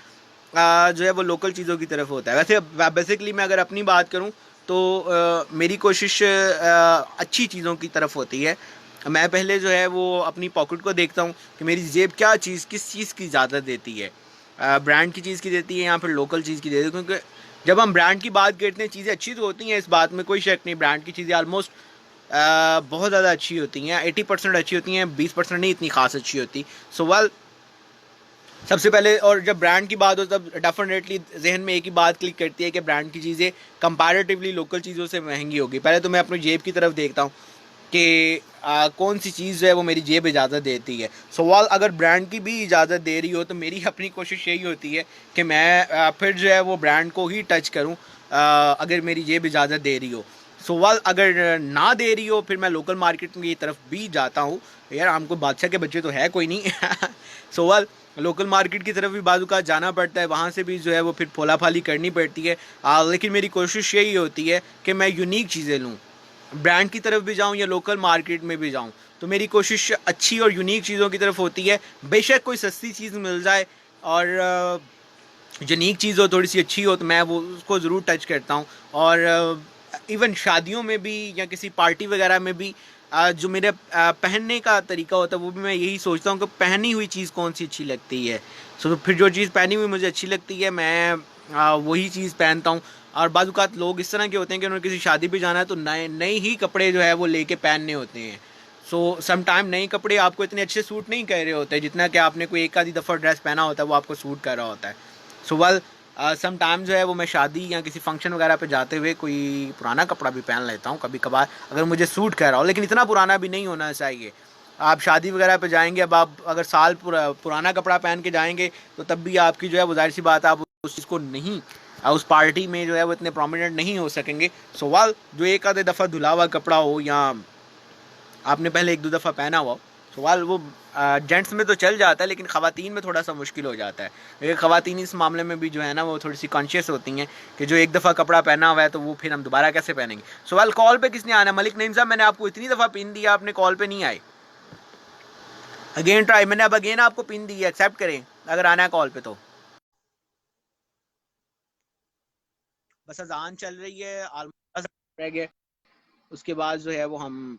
जो है वो लोकल चीज़ों की तरफ होता है? वैसे बेसिकली मैं अगर अपनी बात करूं तो मेरी कोशिश अच्छी चीज़ों की तरफ होती है। मैं पहले जो है वो अपनी पॉकेट को देखता हूं कि मेरी जेब क्या चीज़ किस चीज़ की ज़्यादा देती है, ब्रांड की चीज़ की देती है या फिर लोकल चीज़ की देती है। क्योंकि जब हम ब्रांड की बात करते हैं चीज़ें अच्छी तो होती हैं, इस बात में कोई शक नहीं। ब्रांड की चीज़ें ऑलमोस्ट बहुत ज़्यादा अच्छी होती हैं, 80% अच्छी होती हैं, 20% नहीं इतनी खास अच्छी होती। सो वेल सबसे पहले, और जब ब्रांड की बात हो तब डेफिनेटली जहन में एक ही बात क्लिक करती है कि ब्रांड की चीज़ें कंपैरेटिवली लोकल चीज़ों से महंगी होगी। पहले तो मैं अपनी जेब की तरफ देखता हूँ कि कौन सी चीज़ जो है वो मेरी जेब इजाज़त देती है। सवाल अगर ब्रांड की भी इजाज़त दे रही हो तो मेरी अपनी कोशिश यही होती है कि मैं फिर जो है वो ब्रांड को ही टच करूं, अगर मेरी जेब इजाज़त दे रही हो। सवाल अगर ना दे रही हो फिर मैं लोकल मार्केट की तरफ भी जाता हूँ। यार हमको बादशाह के बच्चे तो है कोई नहीं सवाल लोकल मार्केट की तरफ भी बाजू का जाना पड़ता है, वहाँ से भी जो है वो फिर फोला फाली करनी पड़ती है। लेकिन मेरी कोशिश यही होती है कि मैं यूनिक चीज़ें लूँ, ब्रांड की तरफ भी जाऊं या लोकल मार्केट में भी जाऊं, तो मेरी कोशिश अच्छी और यूनिक चीज़ों की तरफ होती है। बेशक कोई सस्ती चीज़ मिल जाए और यूनिक चीज़ हो, थोड़ी सी अच्छी हो, तो मैं वो उसको ज़रूर टच करता हूँ। और इवन शादियों में भी या किसी पार्टी वगैरह में भी जो मेरे पहनने का तरीका होता है वो भी मैं यही सोचता हूँ कि पहनी हुई चीज़ कौन सी अच्छी लगती है। तो फिर जो चीज़ पहनी हुई मुझे अच्छी लगती है मैं वही चीज़ पहनता हूँ। और बाज़ औक़ात लोग इस तरह के होते हैं कि उन्हें किसी शादी पे जाना है तो नए नए ही कपड़े जो है वो लेके पहनने होते हैं। सो सम टाइम नए कपड़े आपको इतने अच्छे सूट नहीं कर रहे होते जितना कि आपने कोई एक आधी दफ़ा ड्रेस पहना होता है वो आपको सूट कर रहा होता है। सो वेल सम टाइम जो है वो मैं शादी या किसी फंक्शन वगैरह पे जाते हुए कोई पुराना कपड़ा भी पहन लेता हूँ कभी कभार, अगर मुझे सूट कर रहा हो, लेकिन इतना पुराना भी नहीं होना चाहिए। आप शादी वगैरह पे जाएंगे, अब आप अगर साल पुराना कपड़ा पहन के जाएंगे तो तब भी आपकी जो है वो ज़ाहिर सी बात है आप उस चीज़ को नहीं उस पार्टी में जो है वो इतने प्रोमिनेंट नहीं हो सकेंगे। सो वाल जो एक आधे दफ़ा धुला हुआ कपड़ा हो या आपने पहले एक दो दफ़ा पहना हुआ हो, तो वाल वो जेंट्स में तो चल जाता है लेकिन ख़वातीन में थोड़ा सा मुश्किल हो जाता है, क्योंकि ख़वातीन इस मामले में भी जो है ना वो थोड़ी सी कॉन्शियस होती हैं कि जो एक दफ़ा कपड़ा पहना हुआ है तो वो फिर हम दोबारा कैसे पहनेंगे। सो वाल कॉल पे किसने आना है? मलिक नईम साहब, मैंने आपको इतनी दफ़ा पिन दिया, आपने कॉल पे नहीं आए। अगेन ट्राई, मैंने अब अगेन आपको पिन दी है, एक्सेप्ट करें अगर आना है कॉल पे तो। बस अजान चल रही है, ऑलमोस्ट रह गए, उसके बाद जो है वो हम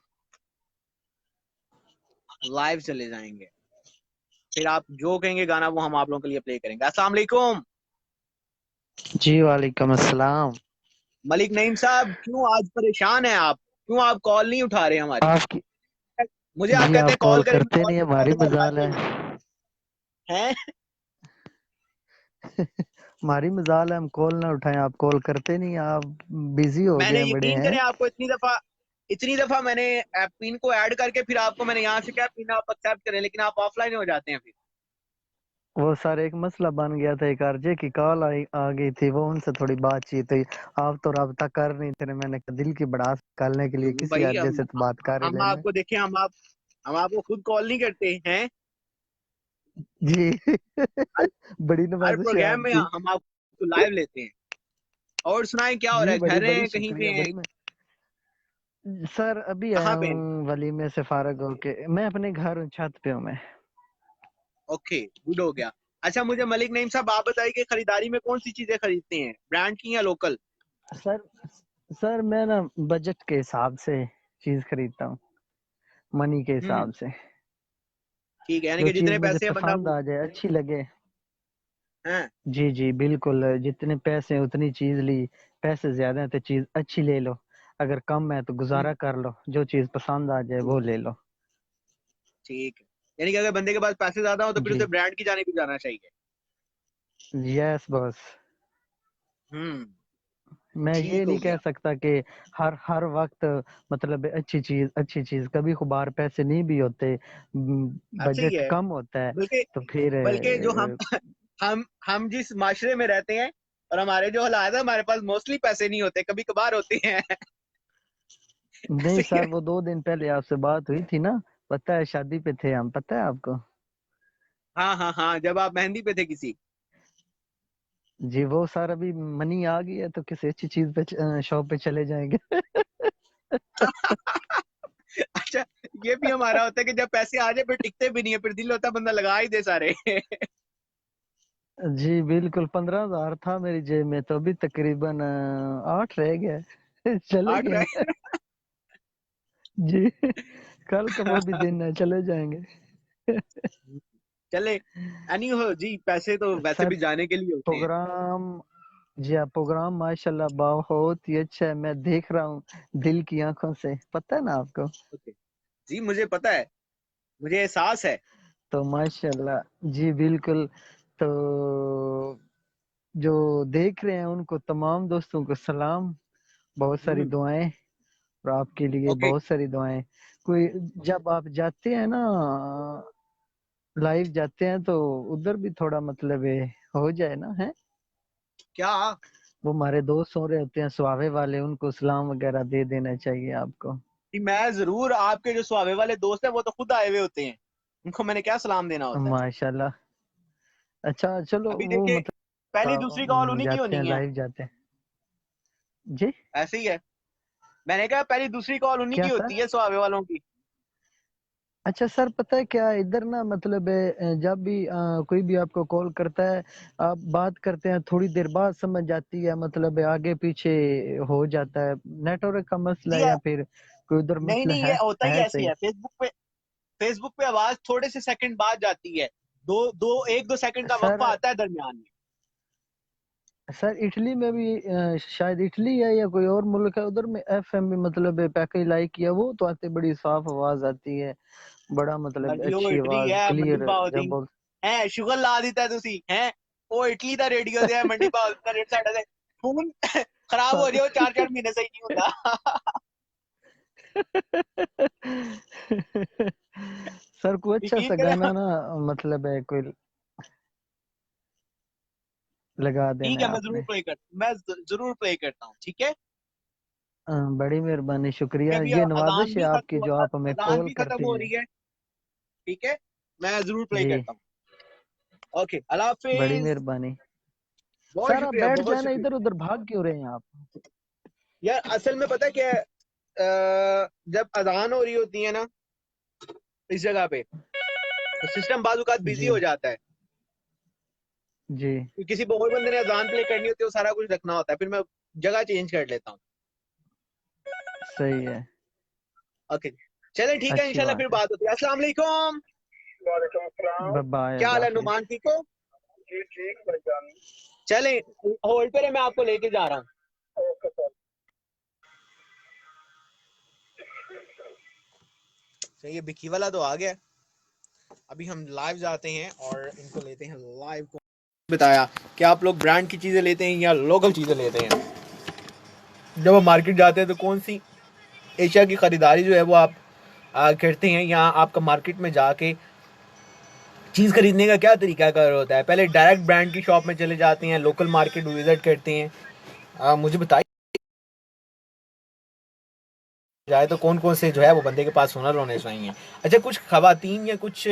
लाइव चले जाएंगे, फिर आप जो कहेंगे गाना वो हम आप लोगों के लिए प्ले करेंगे। अस्सलाम वालेकुम जी वालेकुम अस्सलाम। मलिक नईम साहब, क्यों आज परेशान हैं आप? क्यों आप कॉल नहीं उठा रहे हमारी? आपकी मुझे आप जी कहते आप हैं कॉल कॉल करें, करते कॉल नहीं, उठाने हमारी के बाद मजाल बात है। नहीं है। हमारी मजाल है, हम कॉल ना उठाएं, आप कॉल करते नहीं, आप बिजी हो गए मैंने हैं, बड़े यकीन हैं। करें आपको इतनी दफा मैंने पिन को ऐड करके फिर आपको मैंने यहाँ से क्या पिन आप एक्सेप्ट करें, लेकिन आप ऑफलाइन हो जाते हैं फिर। वो सर एक मसला बन गया था, एक आरजे की कॉल आ गई थी, वो उनसे थोड़ी बातचीत हुई। आप तो रब्ता कर नहीं थे, मैंने कहा दिल की भड़ास निकालने के लिए क्यों किसी भाई, आरजे से तो बात कर ही हम लेने। आपको देखें, हम आपको खुद कॉल नहीं करते हैं। जी बड़ी हर नवाजिश है प्रोग्राम में आपकी। हम आपको लाइव लेते हैं। और सुनाएं क्या हो रहा जी है, बड़ी घर बड़ी हैं कहीं पे शुक्रिया, हैं? बड़ी मैं सर अभी आया कहाँ पे हैं? हूँ वलीमे से फारग होके, मैं अपने घर हूँ, छत पे हूँ मैं। ओके, गुड हो गया। अच्छा मुझे मलिक नईम साहब आप बताइए कि खरीदारी में कौन सी चीजें खरीदते हैं, ब्रांड की या लोकल? सर सर मैं ना बजट के हिसाब से चीज खरीदता हूँ, मनी के हम्म, हिसाब से। ठीक है, यानी जो कि चीज जितने मुझे पैसे हैं बंदा पसंद वो आ जाए, अच्छी लगे। हैं। जी जी बिल्कुल, जितने पैसे हैं उतनी चीज ली, पैसे ज्यादा है तो चीज अच्छी ले लो, अगर कम है तो हम्म, गुजारा कर लो, जो चीज पसंद आ जाए वो ठीक ले लो। ठीक है, यानी कि अगर बंदे के पास पैसे ज्यादा हो तो फिर जी उसे ब्रांड की जाने भी जाना चाहिए। Yes boss. हम्म, मैं ये ठीक हो नहीं कह गया। सकता कि हर वक्त मतलब अच्छी चीज, कभी कभार पैसे नहीं भी होते, अच्छा ही बजट है, कम होता है, बल्कि तो फिर बल्कि जो हम जिस माशरे में रहते हैं और हमारे जो हालात है, हमारे पास मोस्टली पैसे नहीं होते, कभी कभार होते हैं नहीं सही सर, है। वो 2 दिन पहले आपसे बात हुई थी ना, पता है शादी पे थे हम, पता है आपको। हाँ हाँ हाँ, जब आप मेहंदी पे थे किसी। जी वो सर अभी मनी आ गई है तो किसी अच्छी चीज पे शॉप पे चले जाएंगे अच्छा, ये भी हमारा होता है कि जब पैसे आ जाए फिर टिकते भी नहीं है, फिर दिल होता है बंदा लगा ही दे सारे जी बिल्कुल, 15,000 था मेरी जेब में, तो अभी तकरीबन 8 रह गया चले आठ गए रहे हैं जी कल का वो भी दिन है, चले जाएंगे चले, एनी हो जी, पैसे तो वैसे सर भी जाने के लिए होते हैं। प्रोग्राम, जी हाँ प्रोग्राम माशाल्लाह बहुत ही अच्छा है, मैं देख रहा हूँ दिल की आंखों से, पता है ना आपको। ओके जी, मुझे पता है, मुझे एहसास है। तो माशाल्लाह, जी बिल्कुल। तो जो देख रहे हैं उनको, तमाम दोस्तों को सलाम, बहुत सारी हम्म, दुआएं, और आपके लिए ओके बहुत सारी दुआएं। कोई जब आप जाते हैं ना लाइव जाते हैं तो उधर भी थोड़ा मतलब हो जाए ना है। क्या? वो हमारे दोस्त हो रहे होते हैं सुहावे वाले, उनको सलाम वगैरह दे देना चाहिए आपको। कि मैं जरूर, आपके जो सुहावे वाले दोस्त हैं वो तो खुद आए हुए होते हैं, उनको मैंने क्या सलाम देना होता है। माशाल्लाह। अच्छा चलो अभी वो देखिए, मतलब पहली दूसरी कॉल उन्हीं की जाते हैं होनी है। लाइव जाते हैं जी। ऐसे ही है, मैंने कहा पहली दूसरी कॉल उन्हीं की क्या सर? होती है सुहावे वालों की। अच्छा सर पता है क्या इधर ना मतलब जब भी कोई भी आपको कॉल करता है आप बात करते हैं थोड़ी देर बाद समझ जाती है मतलब आगे पीछे हो जाता है, नेटवर्क का मसला जी है या फिर कोई उधर नहीं मसला नहीं, ये होता ही है ऐसी सही। है। फेसबुक पे आवाज थोड़े से सेकंड बाद जाती है, एक दो सेकंड का सर वक्फा आता है दरमियान में। सर इटली में भी शायद इटली है या कोई और मुल्क है उधर में एफएम भी मतलब पैकेज लाइक किया वो तो आते बड़ी साफ आवाज आती है, बड़ा मतलब ਉਹ अच्छी इटली आवाज है मंडी क्लियर भाव जब दी बोल। है, शुगर ला दी है तुसी है। ਉਹ ਇਟਲੀ ਦਾ ਰੇਡੀਓ ਤੇ ਹੈ, ਮੰਡੀ ਭਾਅ ਦਾ ਰੇਟ ਸਾਡਾ ਤੇ ਫੋਨ ਖਰਾਬ ਹੋ ਜਾਏ, 4 ਮਹੀਨੇ ਸਹੀ ਨਹੀਂ ਹੁੰਦਾ। सर कोई अच्छा यकीन सा करें। गाना ना मतलब है कोई लगा ठीक देना है, है आपने। मैं जरूर प्ले करता हूँ, ठीक है। बड़ी मेहरबानी शुक्रिया, अभी ये अजान नवाजिश है भी आपकी जो आप हमें अजान कॉल भी करते खत्म हो हैं। रही है, ठीक है। मैं जरूर प्ले जी करता हूँ। ओके, अल्लाह बड़ी हाफिज। मेहरबानी। बहुत सर आप शुक्रिया, बैठ बहुत जाए ना शुक्रिया। इधर उधर भाग क्यों रहे हैं आप? यार असल में पता क्या है, जब अजान हो रही होती है ना इस जगह पे, तो सिस्टम बाजू का बिजी जी हो जाता है। जी किसी और बंदे ने अजान प्ले करनी होती है, वो सारा कुछ रखना होता है, फिर मैं जगह चेंज कर लेता हूँ। सही है, ओके, चले ठीक है, अच्छी इंशाल्लाह फिर बात है। बात होती है। अस्सलाम वालेकुम। वालेकुम सलाम। बाय क्या अल्लाह हाल है हाफिज। नुमान, ठीक हो? जी ठीक भाईजान। चले, होल्ड पे रहे, मैं आपको लेके जा रहा हूँ। Okay sir. तो ये बिकी वाला तो आ गया। अभी हम लाइव जाते हैं और इनको लेते हैं लाइव को। बताया कि आप लोग ब्रांड की चीज़ें लेते हैं या लोकल चीज़ें लेते हैं। जब आप मार्केट जाते हैं तो कौन सी एशिया की ख़रीदारी जो है वो आप करते हैं, या आपका मार्केट में जाके चीज़ खरीदने का क्या तरीका कार होता है? पहले डायरेक्ट ब्रांड की शॉप में चले जाते हैं, लोकल मार्केट विजिट करते हैं। मुझे बताइए जाए तो कौन कौन से जो है वो बंदे के पास हुनर होने चाहिए। अच्छा, कुछ खवातीन या कुछ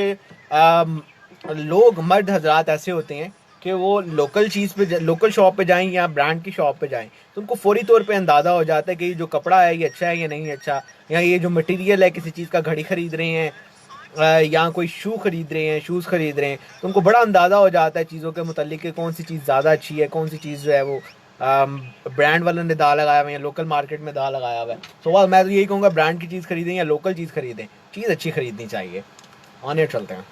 लोग मर्द हजरात ऐसे होते हैं कि वो लोकल शॉप पे जाएं या ब्रांड की शॉप पे जाएं तो उनको फौरी तौर पे अंदाज़ा हो जाता है कि ये जो कपड़ा है ये अच्छा है या नहीं अच्छा, या ये जो मटेरियल है, किसी चीज़ का घड़ी खरीद रहे हैं या कोई शूज़ खरीद रहे हैं, तो उनको बड़ा अंदाज़ा हो जाता है चीज़ों के मुतालिक कि कौन सी चीज़ ज़्यादा अच्छी है, कौन सी चीज़ जो है वो ब्रांड वालों ने दाव लगाया हुआ है या लोकल मार्केट में दाव लगाया हुआ है। तो मैं तो यही कहूँगा, ब्रांड की चीज़ खरीदें या लोकल चीज़ खरीदें, चीज़ अच्छी खरीदनी चाहिए। ऑन चलते हैं।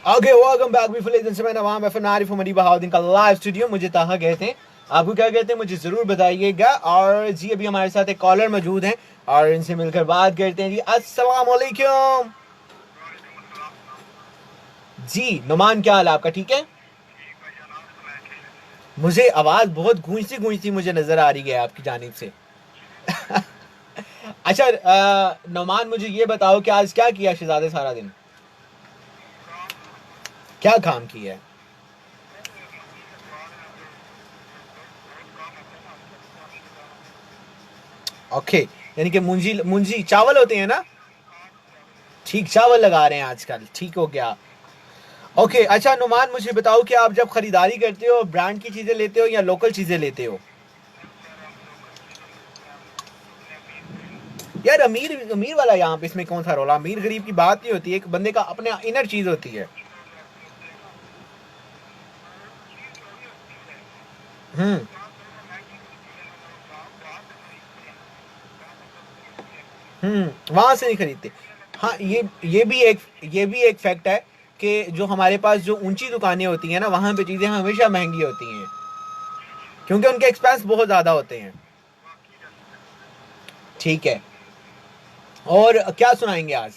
Okay, welcome back with legends. मैं नवाम एफएम आरिफ उमरी बहाउद्दीन का लाइव स्टूडियो। मुझे कहाँ गए थे, आपको क्या कहते हैं मुझे जरूर बताइएगा। और जी अभी हमारे साथ एक कॉलर मौजूद हैं और इनसे मिलकर बात करते हैं। जी अस्सलाम वालेकुम। जी नुमान, क्या हाल है आपका? ठीक है। मुझे आवाज बहुत गूंजती गूंजती मुझे नजर आ रही है आपकी जानिब से। अच्छा नुमान, मुझे ये बताओ कि आज क्या किया शहजादे सारा दिन, क्या काम किया है? ओके, यानी कि मुंजी मुंजी चावल होते हैं ना? ठीक, चावल लगा रहे हैं आजकल, ठीक हो गया। ओके, अच्छा नुमान, मुझे बताओ कि आप जब खरीदारी करते हो ब्रांड की चीजें लेते हो या लोकल चीजें लेते हो? यार अमीर अमीर वाला यहाँ पे इसमें कौन सा रोला? अमीर गरीब की बात नहीं होती है, एक बंदे का अपने इनर चीज होती है। हम्म वहां से नहीं खरीदते। हाँ, ये भी एक फैक्ट है कि जो हमारे पास जो ऊंची दुकानें होती हैं ना, वहाँ पे चीज़ें हमेशा महंगी होती हैं क्योंकि उनके एक्सपेंस बहुत ज़्यादा होते हैं। ठीक है, और क्या सुनाएंगे आज?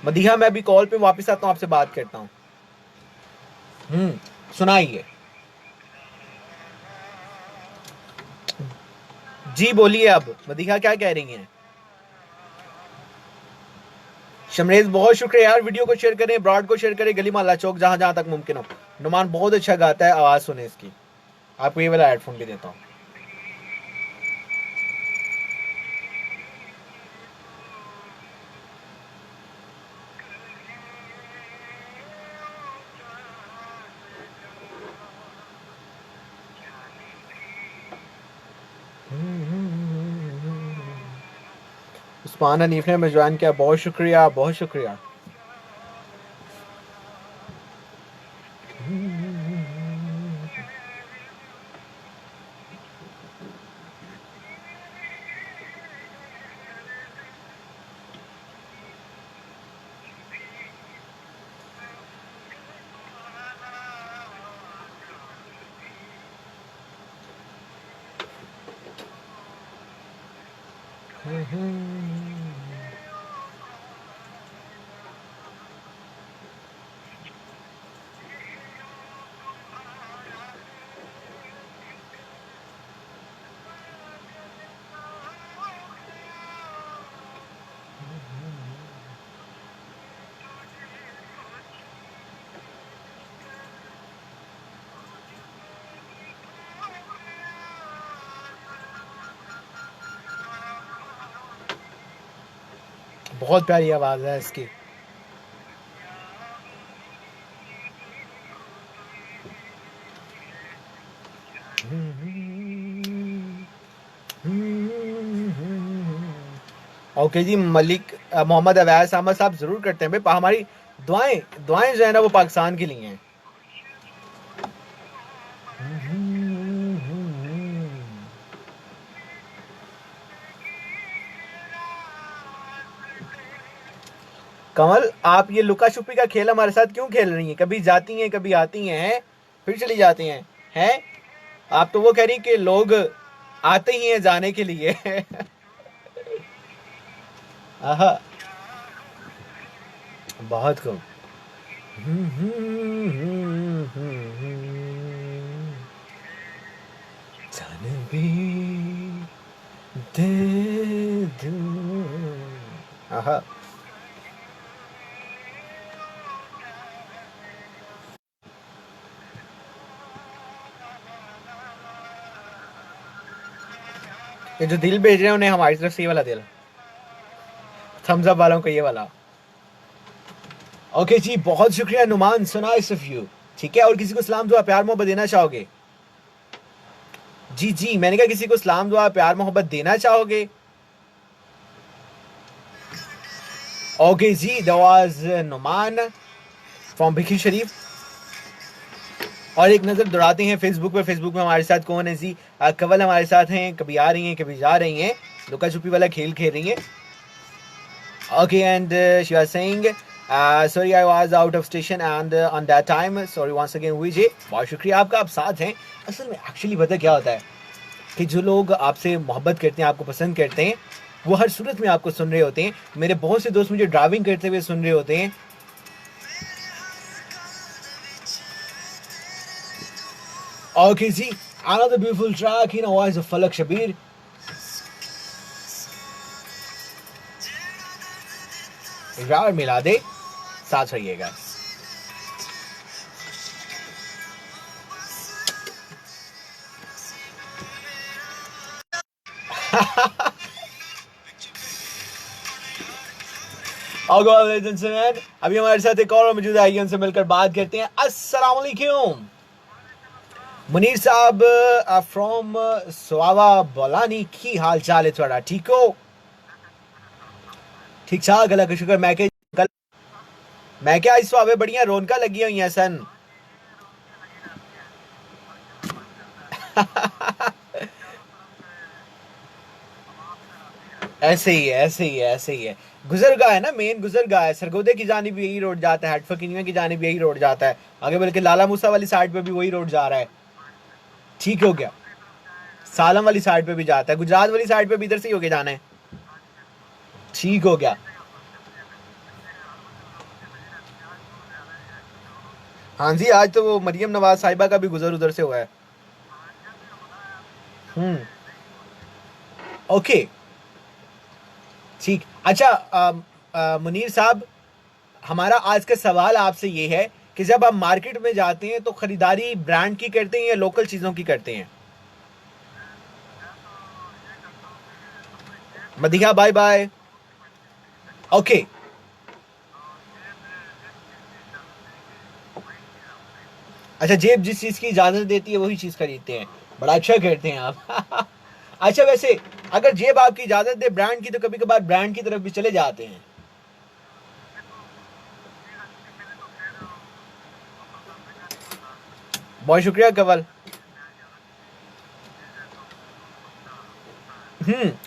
मदीहा, मैं अभी कॉल पे वापस आता हूँ, आपसे बात करता हूँ। सुनाइए जी, बोलिए अब मदीहा क्या कह रही हैं? शमरेज बहुत शुक्रिया यार, वीडियो को शेयर करें, ब्रॉड को शेयर करें, गली मोहल्ला चौक, जहां जहां तक मुमकिन हो। नुमान बहुत अच्छा गाता है, आवाज सुने इसकी। आपको ये वाला हेडफोन भी देता हूँ। उस्मान हनीफ ने मैं ज्वाइन किया, बहुत शुक्रिया, बहुत शुक्रिया। बहुत प्यारी आवाज है इसकी। ओके जी, मलिक मोहम्मद अवैस अहमद साहब जरूर करते हैं भाई, हमारी दुआएं दुआएं जो है ना वो पाकिस्तान के लिए हैं। कमल, आप ये लुका छुपी का खेल हमारे साथ क्यों खेल रही हैं? कभी जाती हैं, कभी आती हैं, फिर चली जाती हैं। आप तो वो कह रही कि लोग आते ही हैं जाने के लिए। आहा, बहुत कम। जाने भी दे दूं। आहा, ये जो दिल भेज रहे हैं उन्हें हमारी तरफ से ये वाला दिल, थम्स अप वालों को ये वाला। ओके जी, बहुत शुक्रिया Numan, so nice of you. ठीक है, और किसी को सलाम दुआ प्यार मोहब्बत देना चाहोगे? जी जी, मैंने कहा किसी को सलाम दुआ प्यार मोहब्बत देना चाहोगे? ओके जी, that was Numan from Bhikhi Sharif. और एक नज़र दौड़ाते हैं फेसबुक पे, फेसबुक में हमारे साथ कौन है जी? कवल हमारे साथ हैं, कभी आ रही हैं, कभी जा रही हैं, लुका छुपी वाला खेल खेल रही हैं। Okay, and she was saying sorry I was out of station and on that time, sorry once again Vijay, बहुत शुक्रिया आपका, आप साथ हैं। असल में एक्चुअली पता क्या होता है कि जो लोग आपसे मोहब्बत करते हैं, आपको पसंद करते हैं, वो हर सूरत में आपको सुन रहे होते हैं। मेरे बहुत से दोस्त मुझे ड्राइविंग करते हुए सुन रहे होते हैं। Okay ji, another beautiful track in the voice of Falak Shabir. यार मिला दे, साथ रहिएगा। अभी हमारे साथ एक और मौजूद है, उनसे मिलकर बात करते हैं। अस्सलाम वालेकुम मुनीर साहब फ्रॉम सुआवा बोलानी, की हाल चाल है थोड़ा? ठीक हो? ठीक ठाक, अल्लाह का शुक्र। मैं क्या इस सुआवे बढ़िया रौनका लगी हुई हैं सन। ऐसे ही है, ऐसे ही है, ऐसे ही है। गुजरगाह है ना, मेन गुजरगाह है। सरगोदे की जानिब भी यही रोड जाता है, हटफकिनिया की जानिब भी यही रोड जाता है, आगे बल्कि लाला मूसा वाली साइड पे भी वही रोड जा रहा है। ठीक हो गया, सालम वाली साइड पे भी जाता है, गुजरात वाली साइड पे भी इधर से ही होके जाना है। ठीक हो गया। हाँ जी, आज तो वो मरियम नवाज साहिबा का भी गुजर उधर से हुआ है। ओके, ठीक। अच्छा, मुनीर साहब, हमारा आज का सवाल आपसे ये है कि जब आप मार्केट में जाते हैं तो खरीदारी ब्रांड की करते हैं या लोकल चीजों की करते हैं? Madiha, bye bye. ओके, अच्छा, जेब जिस चीज की इजाजत देती है वही चीज खरीदते हैं। बड़ा अच्छा करते हैं आप। अच्छा, वैसे अगर जेब आपकी इजाजत दे ब्रांड की तो कभी कभार ब्रांड की तरफ भी चले जाते हैं। बहुत शुक्रिया कवल।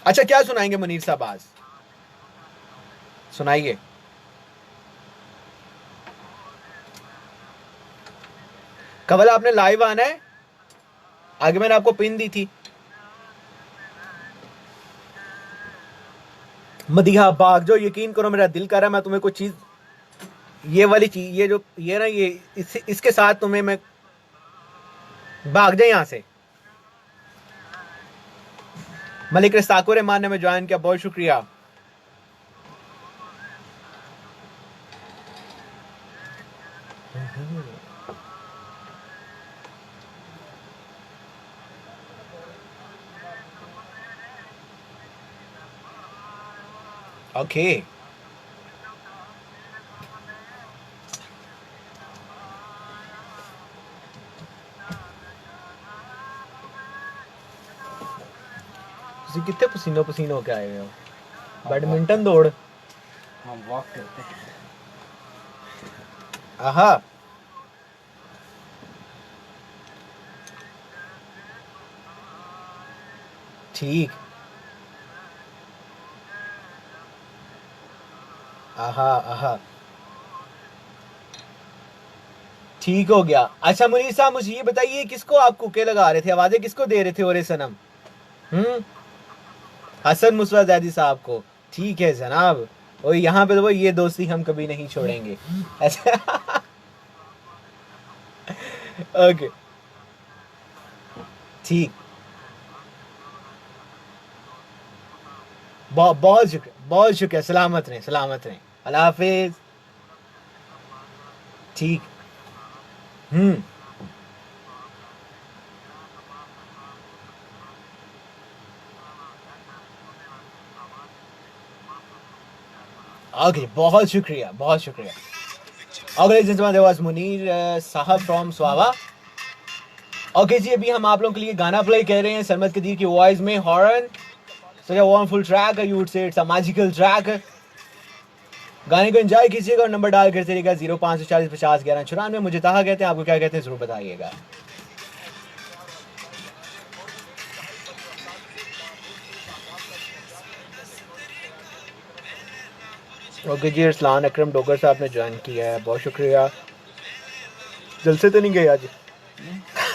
अच्छा, क्या सुनाएंगे मुनीर साहब आज? सुनाइए। कवल, आपने लाइव आना है, आगे मैंने आपको पिन दी थी। मदिहा भाग जो, यकीन करो मेरा दिल कर रहा है मैं तुम्हें कुछ चीज, ये वाली चीज, ये जो ये ना, ये इसके साथ तुम्हें मैं भाग जाए यहां से। मलिक रस्ताकुर रहमान ने मैं ज्वाइन किया, बहुत शुक्रिया। ओके, कितने पसीनो पसीनो होके आए हुए हो? बैडमिंटन दौड़, हम वॉक करते हैं। आहा, ठीक, आहा आहा, ठीक हो गया। अच्छा मुनीर साहब, मुझे ये बताइए, किसको आप कुके लगा रहे थे, आवाजें किसको दे रहे थे? और सनम, हसन मुस्वा जैदी साहब को। ठीक है जनाब, और यहाँ पे तो वो ये दोस्ती हम कभी नहीं छोड़ेंगे। ऐसा। ओके, ठीक, बहुत शुक्रिया, बहुत शुक्रिया। सलामत रहें, सलामत रहें, अल्लाह हाफिज। ठीक, ओके, बहुत शुक्रिया, बहुत शुक्रिया। अगले जिसमें वाज मुनीर साहब फ्रॉम स्वावा। ओके जी, अभी हम आप लोगों के लिए गाना प्ले कर रहे हैं सरमद कदीर की वॉइस में, हॉर्न। सो या wonderful track, you would say it's a magical track. गाने को एंजॉय कीजिएगा और नंबर डायल करते रहिएगा 0540501194। मुझे ताहा कहते हैं, आपको क्या कहते हैं जरूर बताइएगा। ओके जी, अरसलान अकरम डोगर साहब ने ज्वाइन किया है, बहुत शुक्रिया। जलसे तो नहीं गए आज?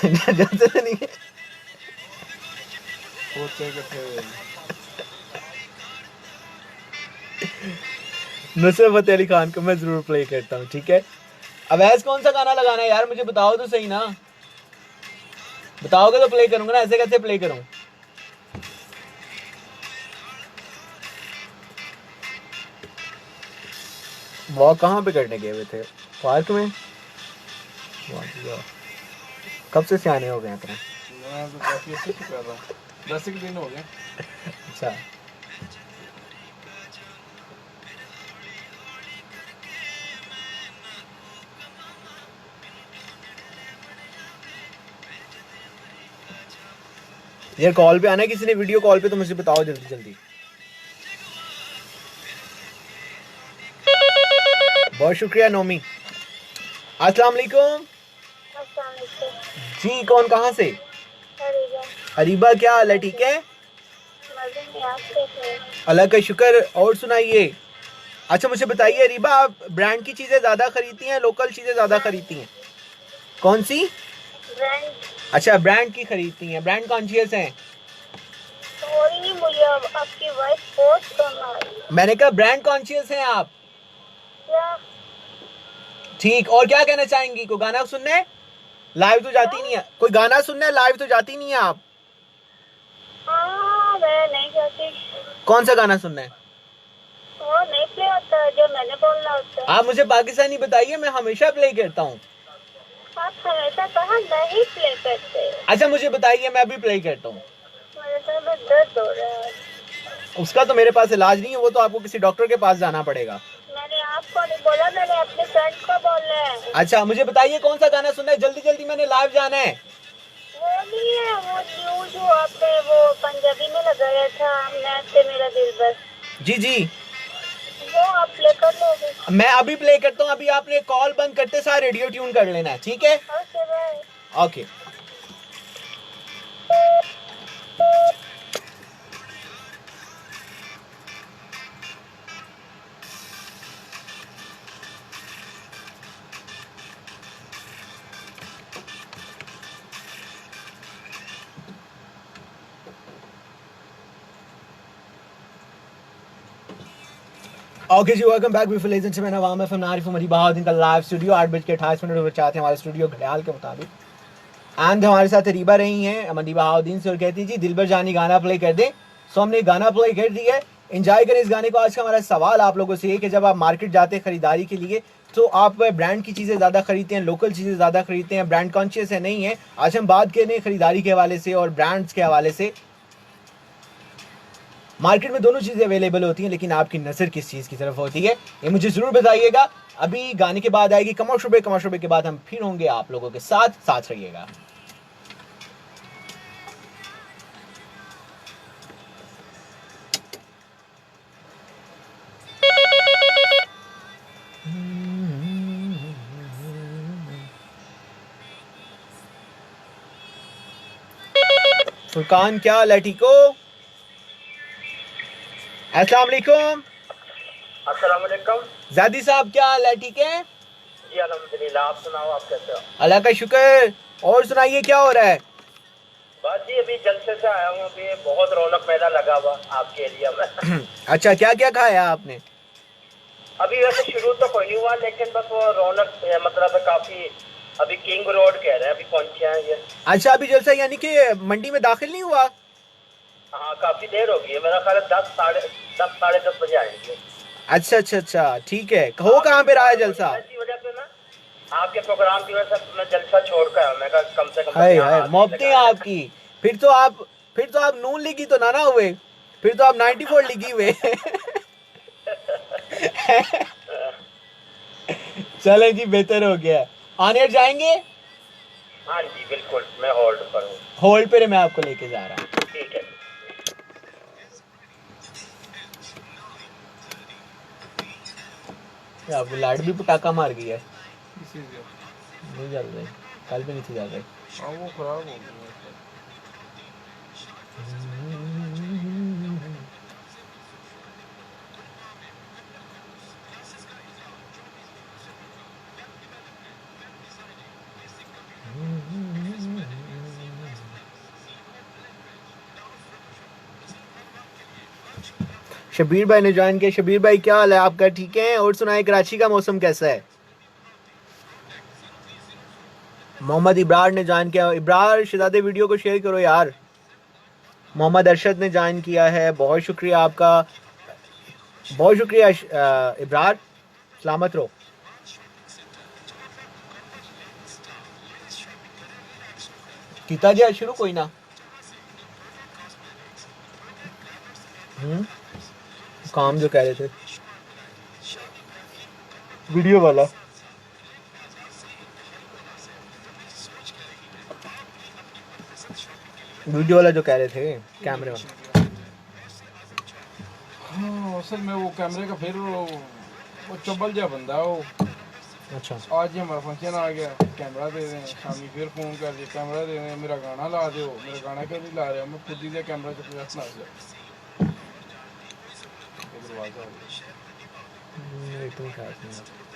जलसे तो नहीं गए? नुसरत फतेह अली खान को मैं जरूर प्ले करता हूँ, ठीक है। अब ऐसे कौन सा गाना लगाना है यार, मुझे बताओ तो सही ना। बताओगे तो प्ले करूंगा ना, ऐसे कैसे प्ले करूं? वॉक कहाँ पे करने गए हुए थे? पार्क में? कब से सियाने हो गए इतने? मैं तो काफी अच्छे से कर रहा हूँ, 10 एक दिन हो गए। अच्छा, यार कॉल पे आना है किसी ने, वीडियो कॉल पे, तो मुझे बताओ जल्दी जल्दी। बहुत शुक्रिया नोमी। अस्सलाम वालेकुम जी, कौन कहाँ से? अरीबा, क्या हाल है? ठीक है, मजे में। आप कैसे हैं? अल्लाह का शुक्र। और सुनाइए। अच्छा मुझे बताइए रीबा, आप ब्रांड की चीजें ज्यादा खरीदती हैं, लोकल चीजें ज्यादा खरीदती हैं? कौन सी? ब्रांड। अच्छा ब्रांड की खरीदती हैं। ब्रांड कॉन्शियस हैं? सॉरी नहीं, मुझे अब आपकी वॉइस बहुत कम आ रही है। मैंने कहा ब्रांड कॉन्शियस हैं आप? क्या? ठीक। और क्या कहना चाहेंगी? कोई गाना सुनने? लाइव तो जाती नहीं है। कोई गाना सुनने लाइव तो जाती नहीं है आप? हाँ, मैं नहीं जाती। कौन सा गाना सुनना है? वो नहीं प्ले होता है जो मैंने बोलना होता है। आप मुझे पाकिस्तानी बताइए, मैं हमेशा प्ले करता हूँ। आप हमेशा कहा नहीं प्ले करते। अच्छा मुझे बताइए, मैं अभी प्ले करता हूँ। मेरे सर में दर्द हो रहा है। उसका तो मेरे पास इलाज नहीं है, वो तो आपको किसी डॉक्टर के पास जाना पड़ेगा। मैंने आपको नहीं बोला, मैंने अपने फ्रेंड को बोला है। अच्छा मुझे बताइए कौन सा गाना सुनना है, जल्दी जल्दी, मैंने लाइव जाना है। वो नहीं है, वो न्यू जो आपने वो पंजाबी में लगाया था, मैं से मेरा दिल बस, जी जी, वो आप प्ले कर लोगे? मैं अभी प्ले करता हूँ। अभी आपने कॉल बंद करते सारे रेडियो ट्यून कर लेना है, ठीक है? Okay bye. ओके। ओके जी, वेलकम बैक विद लेजेंड से मैं नवाम एफएम नारिफ उमरी बहाउद्दीन का लाइव स्टूडियो 8:28 बजे चाहते हैं हमारे स्टूडियो ख्याल के मुताबिक। एंड हमारे साथ रीबा रही हैं अमरी बहाउद्दीन से और कहती जी दिलबर जानी गाना प्ले कर दें। सो हमने गाना प्ले कर दिया है, एंजॉय करें इस गाने को। आज का हमारा सवाल आप लोगों से है कि जब आप मार्केट जाते हैं खरीदारी के लिए तो आप ब्रांड की चीज़ें ज़्यादा खरीदते हैं, लोकल चीज़ें ज़्यादा खरीदते हैं, ब्रांड कॉन्शियस है नहीं है? आज हम बात कर रहे हैं खरीदारी के हवाले से और ब्रांड्स के हवाले से। मार्केट में दोनों चीज़ें अवेलेबल होती हैं, लेकिन आपकी नज़र किस चीज़ की तरफ होती है ये मुझे ज़रूर बताइएगा। अभी गाने के बाद आएगी कमर्शियल ब्रेक के बाद हम फिर होंगे आप लोगों के साथ, साथ रहिएगा। फुरकान क्या हाल है, ठीक हो? अस्सलाम वालेकुम। अस्सलाम वालेकुम। जादी साहब क्या हाल है, ठीक है? जी अल्हम्दुलिल्लाह, आप सुनाओ, आप कैसे हो? अल्लाह का शुक्र। और सुनाइए क्या हो रहा है? बस जी अभी जलसे से आया हूँ, अभी बहुत रौनक मेला लगा हुआ आपके एरिया में। अच्छा क्या क्या खाया आपने? अभी वैसे शुरू तो कोई नहीं हुआ, लेकिन बस वो रौनक मतलब काफी। अभी किंग रोड कह रहे हैं, अभी पहुंचे हैं ये। अच्छा अभी जलसा यानी कि मंडी में दाखिल नहीं हुआ? हाँ काफी देर हो गई है, मेरा ख्याल है 10 साढ़े 10 बजे आएंगे। अच्छा अच्छा अच्छा, ठीक है। हो कहाँ पे रहा है जलसा? इसी वजह से ना, आपके प्रोग्राम की वजह से मैं जलसा छोड़ कर आया। मैं कहा कम से कम हाय हाय, मोहब्बतें आपकी। फिर तो आप नून लीगी तो ना हुए, फिर तो आप 94 लीगी हुए। चले जी, बेहतर हो गया। ऑन एयर जाएंगे? हाँ जी बिल्कुल, मैं होल्ड पर हूँ। होल्ड पे मैं आपको लेके जा रहा हूँ। ठीक है। आपको लाइट भी पटाखा मार गई है? इसी से नहीं जल रही, कल भी नहीं थी जल रही। हाँ वो खराब हो गया। शबीर भाई ने ज्वाइन किया। शबीर भाई क्या हाल है आपका, ठीक है? और सुनाए कराची का मौसम कैसा है? मोहम्मद इब्रार ने ज्वाइन किया। इब्रार शहजादे वीडियो को शेयर करो यार। मोहम्मद अरशद ने ज्वाइन किया है, बहुत शुक्रिया आपका, बहुत शुक्रिया इब्रार, सलामत रहो। कीता जी शुरू कोई ना। काम जो कह रहे थे वीडियो वाला, वीडियो वाला जो कह रहे थे कैमरे वाला। हाँ असल में वो कैमरे का फिर वो चबल जा बंदा है वो। अच्छा आज ही हमारा फंक्शन आ गया, कैमरा दे दें, शामी फिर फ़ोन कर दिया कैमरा दे दें, मेरा गाना ला दो, मेरा गाना क्यों नहीं ला रहे हो? मैं खुद ही कैमरा चुप रखना। आवाज आ रही है। इतनी खास नहीं है।